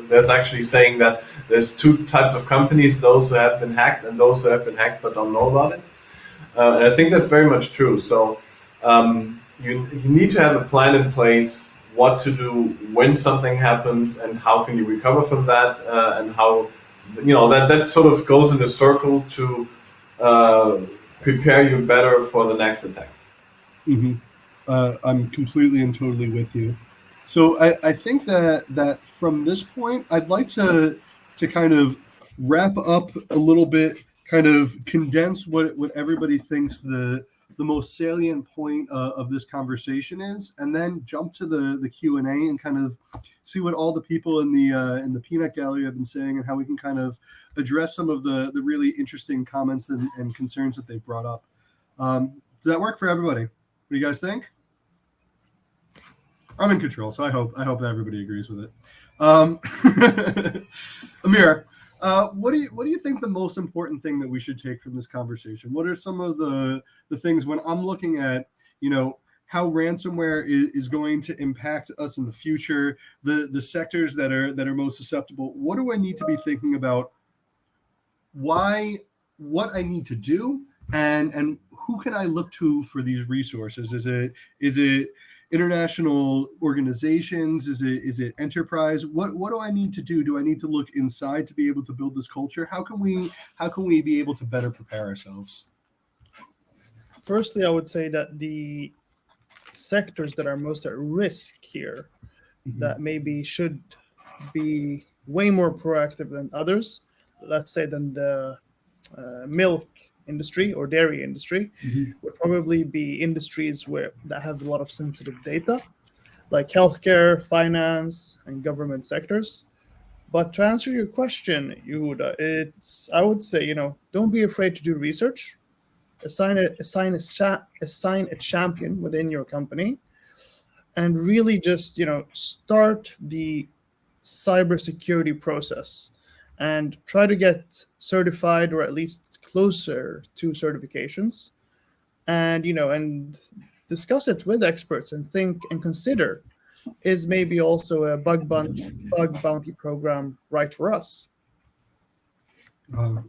there's actually saying that there's two types of companies, those who have been hacked and those who have been hacked but don't know about it. And I think that's very much true. So you need to have a plan in place, what to do when something happens and how can you recover from that, and how, that sort of goes in a circle to prepare you better for the next attack. Mm-hmm. I'm completely and totally with you. So I think that from this point, I'd like to kind of wrap up a little bit, kind of condense what everybody thinks the most salient point of this conversation is, and then jump to the Q&A and kind of see what all the people in the peanut gallery have been saying and how we can kind of address some of the really interesting comments and concerns that they've brought up. Does that work for everybody? What do you guys think? I'm in control, so I hope that everybody agrees with it. Amir, what do you think the most important thing that we should take from this conversation? What are some of the things when I'm looking at, how ransomware is going to impact us in the future, the sectors that are most susceptible? What do I need to be thinking about what I need to do, and who can I look to for these resources? Is it international organizations? Is it enterprise? What do I need to do? Do I need to look inside to be able to build this culture? How can we be able to better prepare ourselves? Firstly, I would say that the sectors that are most at risk here, that maybe should be way more proactive than others, let's say than the milk industry or dairy industry, would probably be industries that have a lot of sensitive data, like healthcare, finance, and government sectors. But to answer your question, Yehuda, I would say, don't be afraid to do research. Assign a champion within your company, and really just start the cybersecurity process and try to get certified, or at least closer to certifications, and discuss it with experts and think and consider, is maybe also a bug bounty program right for us.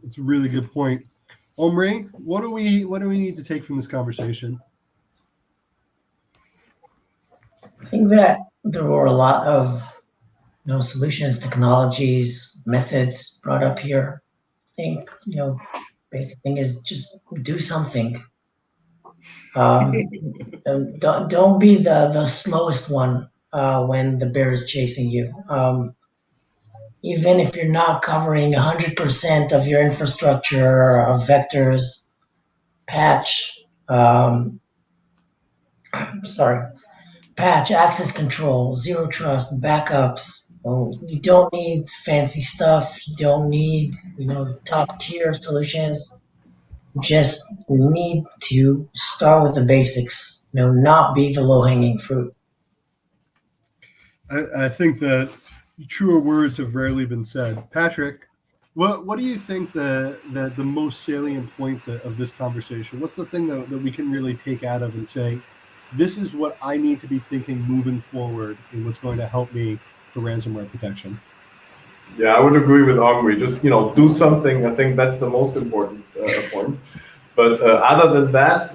It's a really good point. Omri, what do we need to take from this conversation? I think that there were a lot of solutions, technologies, methods brought up here. I think basic thing is just do something. Don't be the slowest one when the bear is chasing you. Even if you're not covering 100% of your infrastructure of vectors, patch, patch, access control, zero trust, backups. You don't need fancy stuff. You don't need, top tier solutions. You just need to start with the basics. Not be the low hanging fruit. I think that truer words have rarely been said. Patrick, what do you think the most salient point of this conversation? What's the thing that we can really take out of and say, this is what I need to be thinking moving forward, and what's going to help me for ransomware protection? Yeah, I would agree with Omri. Just do something. I think that's the most important point. But other than that,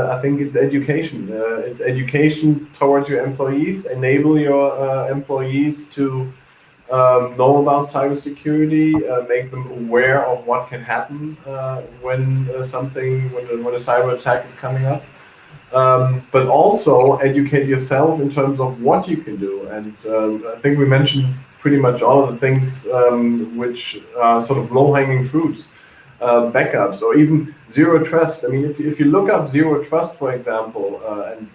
I think it's education. It's education towards your employees. Enable your employees to know about cybersecurity. Make them aware of what can happen when a cyber attack is coming up. But also educate yourself in terms of what you can do. And I think we mentioned pretty much all of the things which are sort of low-hanging fruits, backups, or even zero trust. I mean, if you look up zero trust, for example, and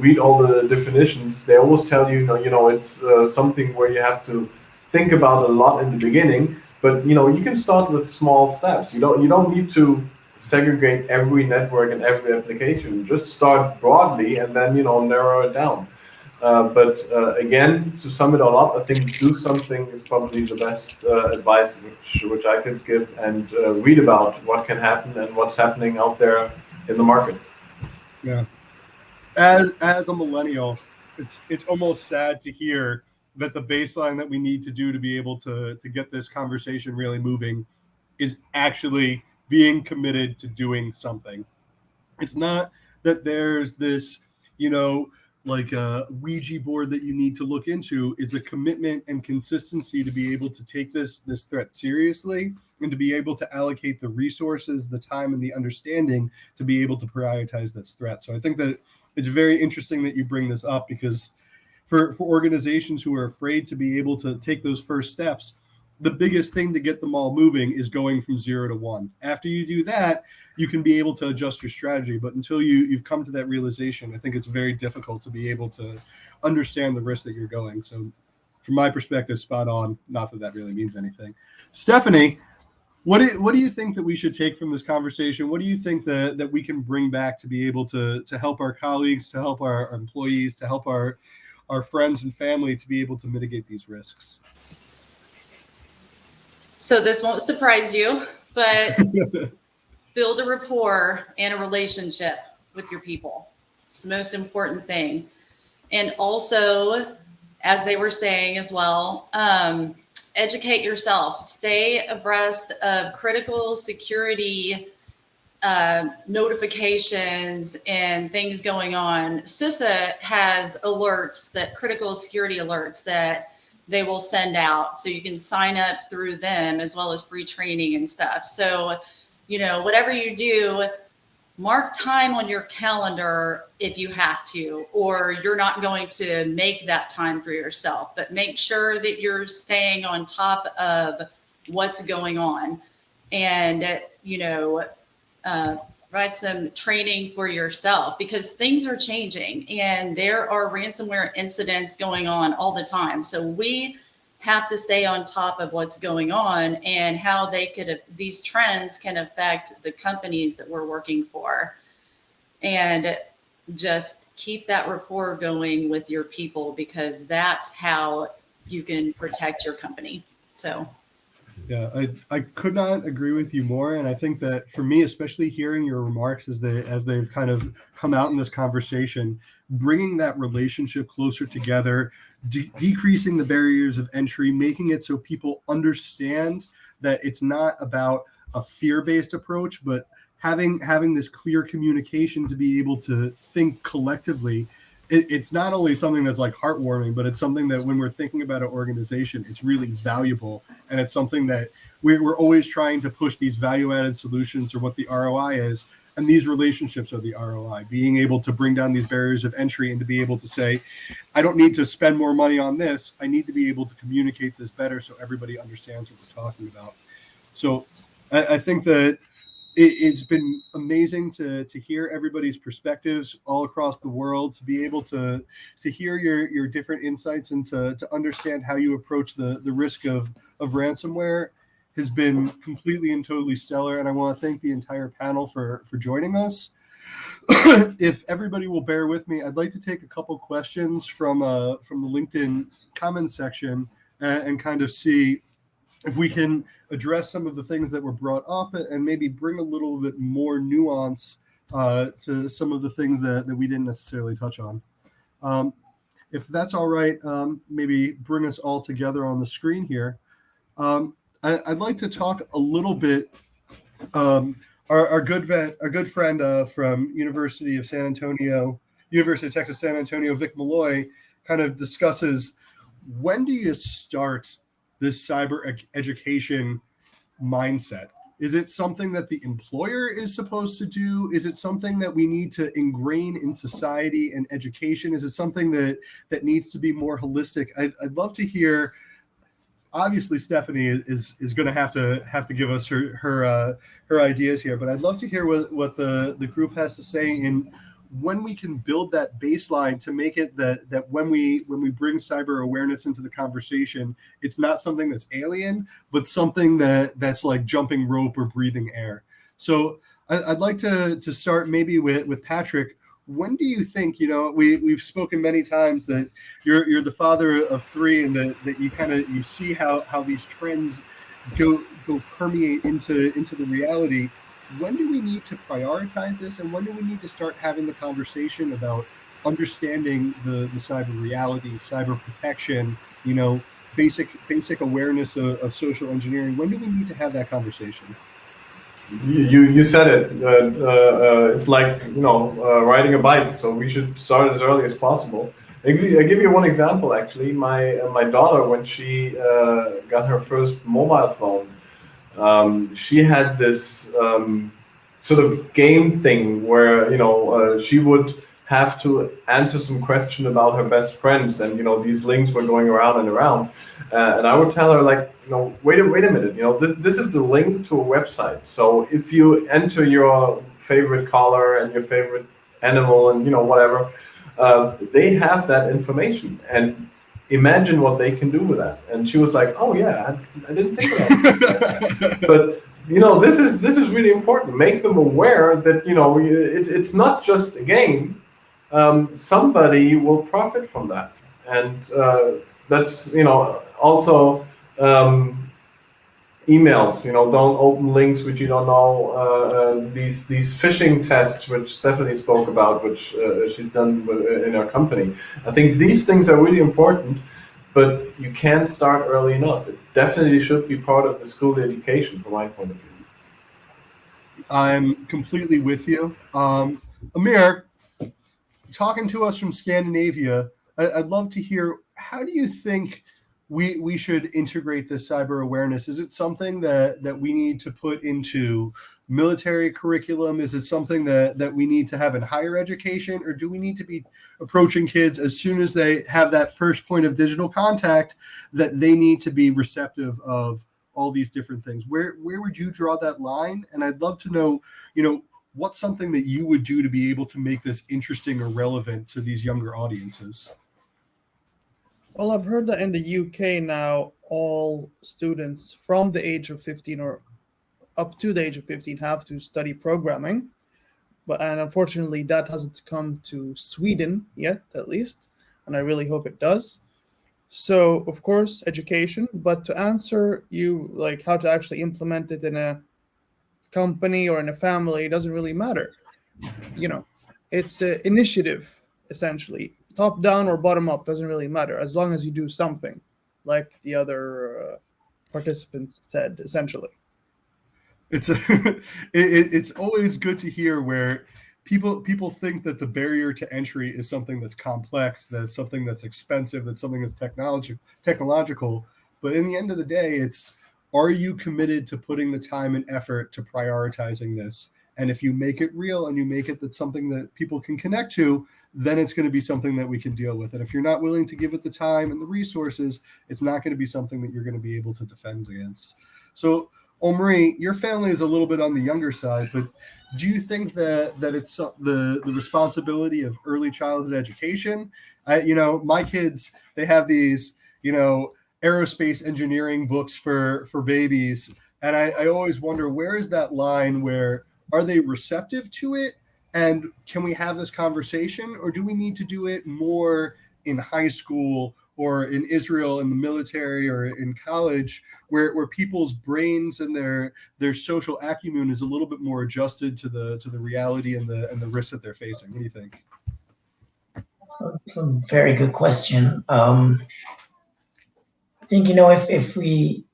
read all the definitions, they always tell you, it's something where you have to think about a lot in the beginning. But you can start with small steps. You don't need to segregate every network and every application. Just start broadly and then narrow it down. But again, to sum it all up, I think do something is probably the best advice which I could give, and read about what can happen and what's happening out there in the market. Yeah. As a millennial, it's almost sad to hear that the baseline that we need to do to be able to get this conversation really moving is actually being committed to doing something. It's not that there's this, like a Ouija board that you need to look into. It's a commitment and consistency to be able to take this threat seriously, and to be able to allocate the resources, the time, and the understanding to be able to prioritize this threat. So I think that it's very interesting that you bring this up, because for organizations who are afraid to be able to take those first steps, the biggest thing to get them all moving is going from 0 to 1. After you do that, you can be able to adjust your strategy. But until you've come to that realization, I think it's very difficult to be able to understand the risk that you're going. So from my perspective, spot on. Not that really means anything. Stephanie, what do you think that we should take from this conversation? What do you think that we can bring back to be able to help our colleagues, to help our employees, to help our friends and family to be able to mitigate these risks? So this won't surprise you, but build a rapport and a relationship with your people. It's the most important thing. And also, as they were saying as well, educate yourself, stay abreast of critical security notifications and things going on. CISA has alerts, that critical security alerts that they will send out. So you can sign up through them, as well as free training and stuff. So, you know, whatever you do, mark time on your calendar if you have to, or you're not going to make that time for yourself, but make sure that you're staying on top of what's going on. And, you know, provide some training for yourself, because things are changing and there are ransomware incidents going on all the time. So we have to stay on top of what's going on and how these trends can affect the companies that we're working for. And just keep that rapport going with your people, because that's how you can protect your company. So yeah, I could not agree with you more. And I think that for me, especially hearing your remarks as they've kind of come out in this conversation, bringing that relationship closer together, decreasing the barriers of entry, making it so people understand that it's not about a fear-based approach, but having this clear communication to be able to think collectively. It's not only something that's like heartwarming, but it's something that when we're thinking about an organization, it's really valuable. And it's something that we're always trying to push these value-added solutions, or what the ROI is. And these relationships are the ROI, being able to bring down these barriers of entry and to be able to say, I don't need to spend more money on this. I need to be able to communicate this better so everybody understands what we're talking about. So I think that it's been amazing to hear everybody's perspectives all across the world, to be able to hear your different insights and to understand how you approach the risk of ransomware has been completely and totally stellar. And I want to thank the entire panel for joining us. If everybody will bear with me, I'd like to take a couple questions from the LinkedIn comments section and kind of see if we can address some of the things that were brought up and maybe bring a little bit more nuance to some of the things that we didn't necessarily touch on. If that's all right, maybe bring us all together on the screen here. I'd like to talk a little bit. Our good friend from University of Texas San Antonio, Vic Malloy, kind of discusses, when do you start this cyber education mindset? Is it something that the employer is supposed to do? Is it something that we need to ingrain in society and education? Is it something that needs to be more holistic? I'd love to hear. Obviously, Stephanie is going to have to give us her ideas here, but I'd love to hear what the group has to say in when we can build that baseline to make it that when we bring cyber awareness into the conversation, it's not something that's alien, but something that's like jumping rope or breathing air. So I'd like to start maybe with Patrick. When do you think, we've spoken many times that you're the father of three, and that you see how these trends go permeate into the reality. When do we need to prioritize this, and when do we need to start having the conversation about understanding the cyber reality, cyber protection, basic awareness of social engineering? When do we need to have that conversation? You said it. It's like riding a bike. So we should start as early as possible. I give you one example. Actually, my daughter, when she got her first mobile phone, she had this sort of game thing where she would have to answer some question about her best friends, and these links were going around and around, and I would tell her, like, wait a minute, this is a link to a website. So if you enter your favorite color and your favorite animal and whatever, they have that information, and imagine what they can do with that. And she was like, oh yeah, I didn't think about that. But this is really important. Make them aware that it's not just a game. Somebody will profit from that, and that's also emails. Don't open links which you don't know. These phishing tests, which Stephanie spoke about, which she's done in her company. I think these things are really important. but you can start early enough. It definitely should be part of the school education, from my point of view. I'm completely with you. Amir, talking to us from Scandinavia, I'd love to hear, how do you think we should integrate this cyber awareness? Is it something that we need to put into military curriculum? Is it something that we need to have in higher education? Or do we need to be approaching kids as soon as they have that first point of digital contact, that they need to be receptive of all these different things? Where would you draw that line? And I'd love to know, what's something that you would do to be able to make this interesting or relevant to these younger audiences? Well, I've heard that in the UK now, all students from the age of 15 or up to the age of 15 have to study programming. And unfortunately, that hasn't come to Sweden yet, at least. And I really hope it does. So, of course, education. But to answer you, like how to actually implement it in a company or in a family, it doesn't really matter. It's an initiative, essentially. Top down or bottom up doesn't really matter, as long as you do something, like the other participants said, essentially. It's always good to hear where people think that the barrier to entry is something that's complex, that's something that's expensive, that's something that's technological. But in the end of the day, it's, are you committed to putting the time and effort to prioritizing this? And if you make it real and you make it that's something that people can connect to, then it's going to be something that we can deal with. And if you're not willing to give it the time and the resources, it's not going to be something that you're going to be able to defend against. So, Omri, your family is a little bit on the younger side, but do you think that it's the responsibility of early childhood education? My kids, they have these, aerospace engineering books for babies. And I always wonder, where is that line where, are they receptive to it? And can we have this conversation? Or do we need to do it more in high school or in Israel in the military or in college, where people's brains and their social acumen is a little bit more adjusted to the reality and the risks that they're facing? What do you think? That's a very good question. I think, if we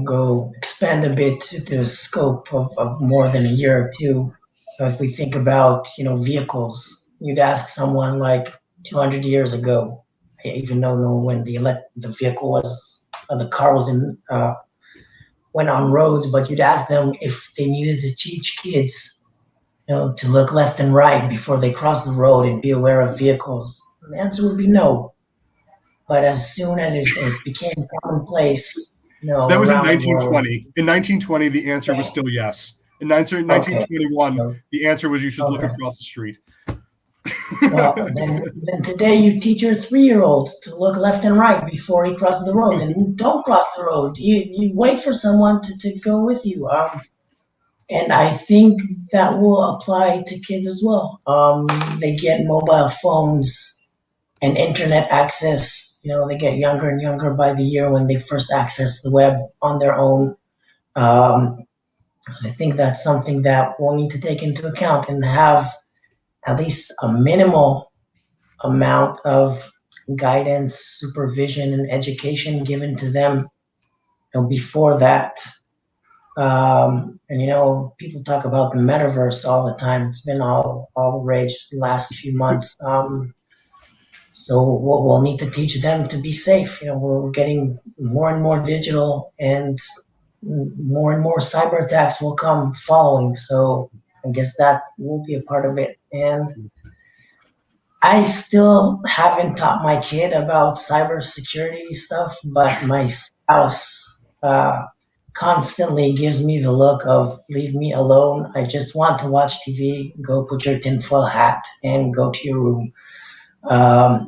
go expand a bit to the scope of more than a year or two. If we think about, vehicles, you'd ask someone like 200 years ago, I even don't know when the vehicle was, the car was went on roads, but you'd ask them if they needed to teach kids, to look left and right before they cross the road and be aware of vehicles. And the answer would be no. But as soon as it became commonplace, That was in around the world. 1920. In 1920, the answer was still yes. In 1921, So, the answer was you should look across the street. well, then today you teach your 3-year-old to look left and right before he crosses the road, and don't cross the road. You wait for someone to go with you. And I think that will apply to kids as well. They get mobile phones and internet access. They get younger and younger by the year when they first access the web on their own. I think that's something that we'll need to take into account and have at least a minimal amount of guidance, supervision, and education given to them before that. And people talk about the metaverse all the time. It's been all the rage the last few months. So we'll need to teach them to be safe. We're getting more and more digital, and more cyber attacks will come following. So I guess that will be a part of it. And I still haven't taught my kid about cybersecurity stuff, but my spouse constantly gives me the look of leave me alone. I just want to watch TV. Go put your tinfoil hat and go to your room.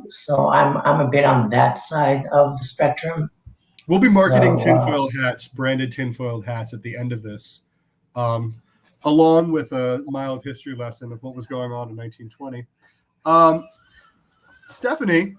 So I'm a bit on that side of the spectrum. We'll be marketing So, branded tinfoiled hats at the end of this, along with a mild history lesson of what was going on in 1920. Stephanie,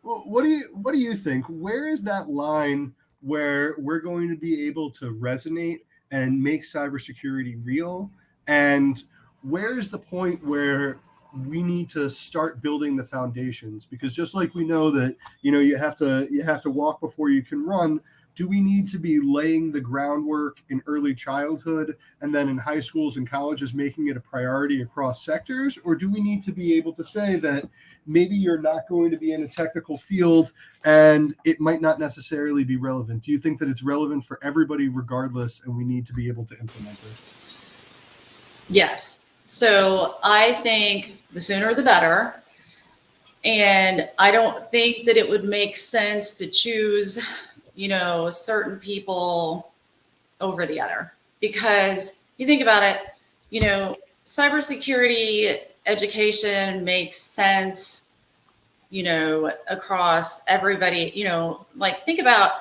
what do you think? Where is that line where we're going to be able to resonate and make cybersecurity real? And where is the point where we need to start building the foundations, because just like we know that, you have to walk before you can run, do we need to be laying the groundwork in early childhood and then in high schools and colleges making it a priority across sectors? Or do we need to be able to say that maybe you're not going to be in a technical field and it might not necessarily be relevant? Do you think that it's relevant for everybody regardless, and we need to be able to implement this? Yes. So I think the sooner the better. And I don't think that it would make sense to choose, certain people over the other, because you think about it, cybersecurity education makes sense, across everybody, think about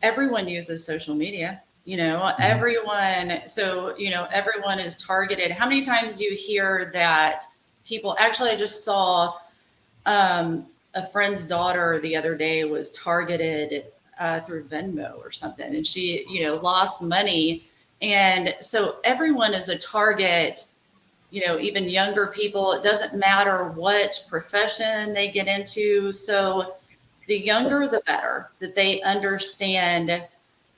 everyone uses social media, everyone. So, everyone is targeted. How many times do you hear that people, actually, I just saw a friend's daughter the other day was targeted through Venmo or something, and she, lost money. And so everyone is a target, even younger people. It doesn't matter what profession they get into. So the younger, the better, that they understand.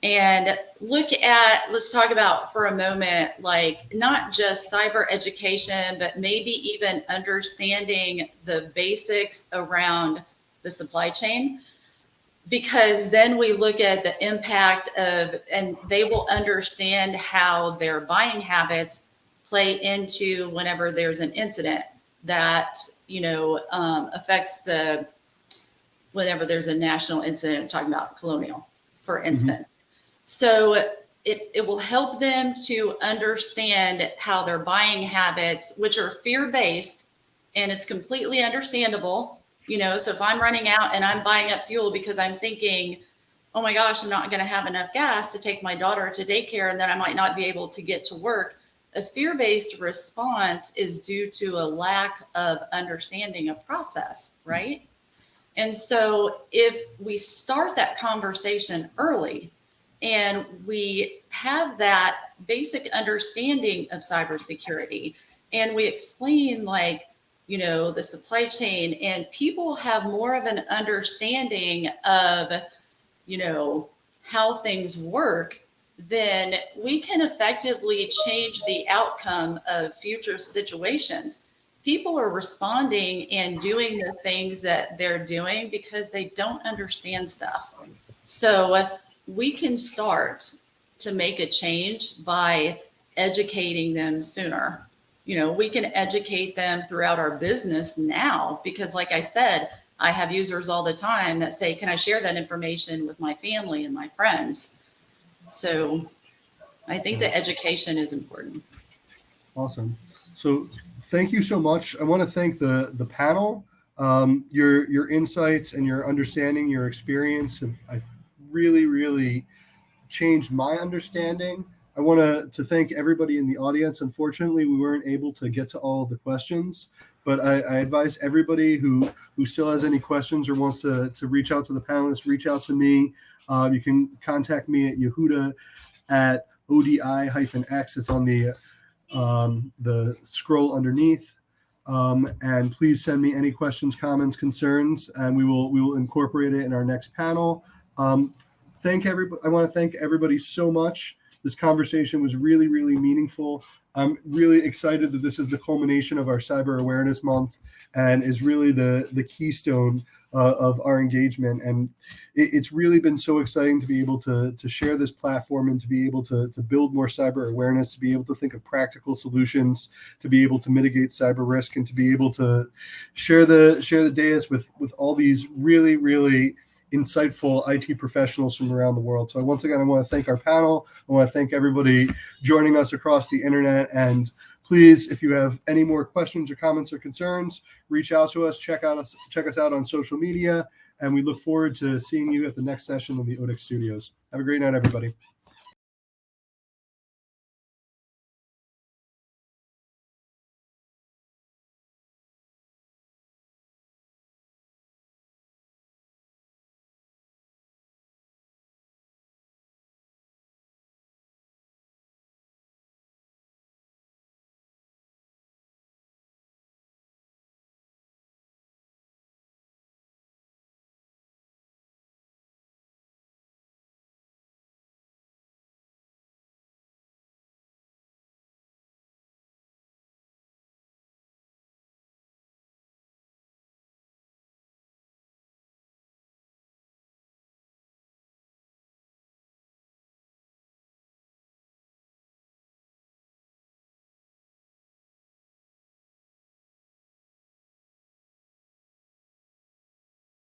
And let's talk about for a moment, like not just cyber education, but maybe even understanding the basics around the supply chain, because then we look at the impact and they will understand how their buying habits play into whenever there's an incident that, affects whenever there's a national incident, talking about Colonial, for instance. Mm-hmm. So it will help them to understand how their buying habits, which are fear-based, and it's completely understandable. So if I'm running out and I'm buying up fuel because I'm thinking, oh my gosh, I'm not going to have enough gas to take my daughter to daycare, and then I might not be able to get to work. A fear-based response is due to a lack of understanding of process, right? And so if we start that conversation early and we have that basic understanding of cybersecurity, and we explain the supply chain, and people have more of an understanding of, how things work, then we can effectively change the outcome of future situations. People are responding and doing the things that they're doing because they don't understand stuff. So we can start to make a change by educating them sooner. We can educate them throughout our business now, because like I said, I have users all the time that say, can I share that information with my family and my friends? So I think that education is important. Awesome. So thank you so much. I want to thank the panel. Your insights and your understanding, your experience have really, really changed my understanding. I want to thank everybody in the audience. Unfortunately, we weren't able to get to all of the questions, but I advise everybody who still has any questions or wants to reach out to the panelists, reach out to me. You can contact me at Yehuda at ODI-X. It's on the scroll underneath. And please send me any questions, comments, concerns, and we will incorporate it in our next panel. Thank everybody. I want to thank everybody so much. This conversation was really, really meaningful. I'm really excited that this is the culmination of our Cyber Awareness Month and is really the keystone of our engagement. And it's really been so exciting to be able to share this platform and to be able to build more cyber awareness, to be able to think of practical solutions, to be able to mitigate cyber risk, and to be able to share the data with all these really, really insightful IT professionals from around the world. So once again, I want to thank our panel. I want to thank everybody joining us across the internet. And please, if you have any more questions or comments or concerns, reach out to us, check us out on social media, and we look forward to seeing you at the next session of the Odix Studios. Have a great night, everybody.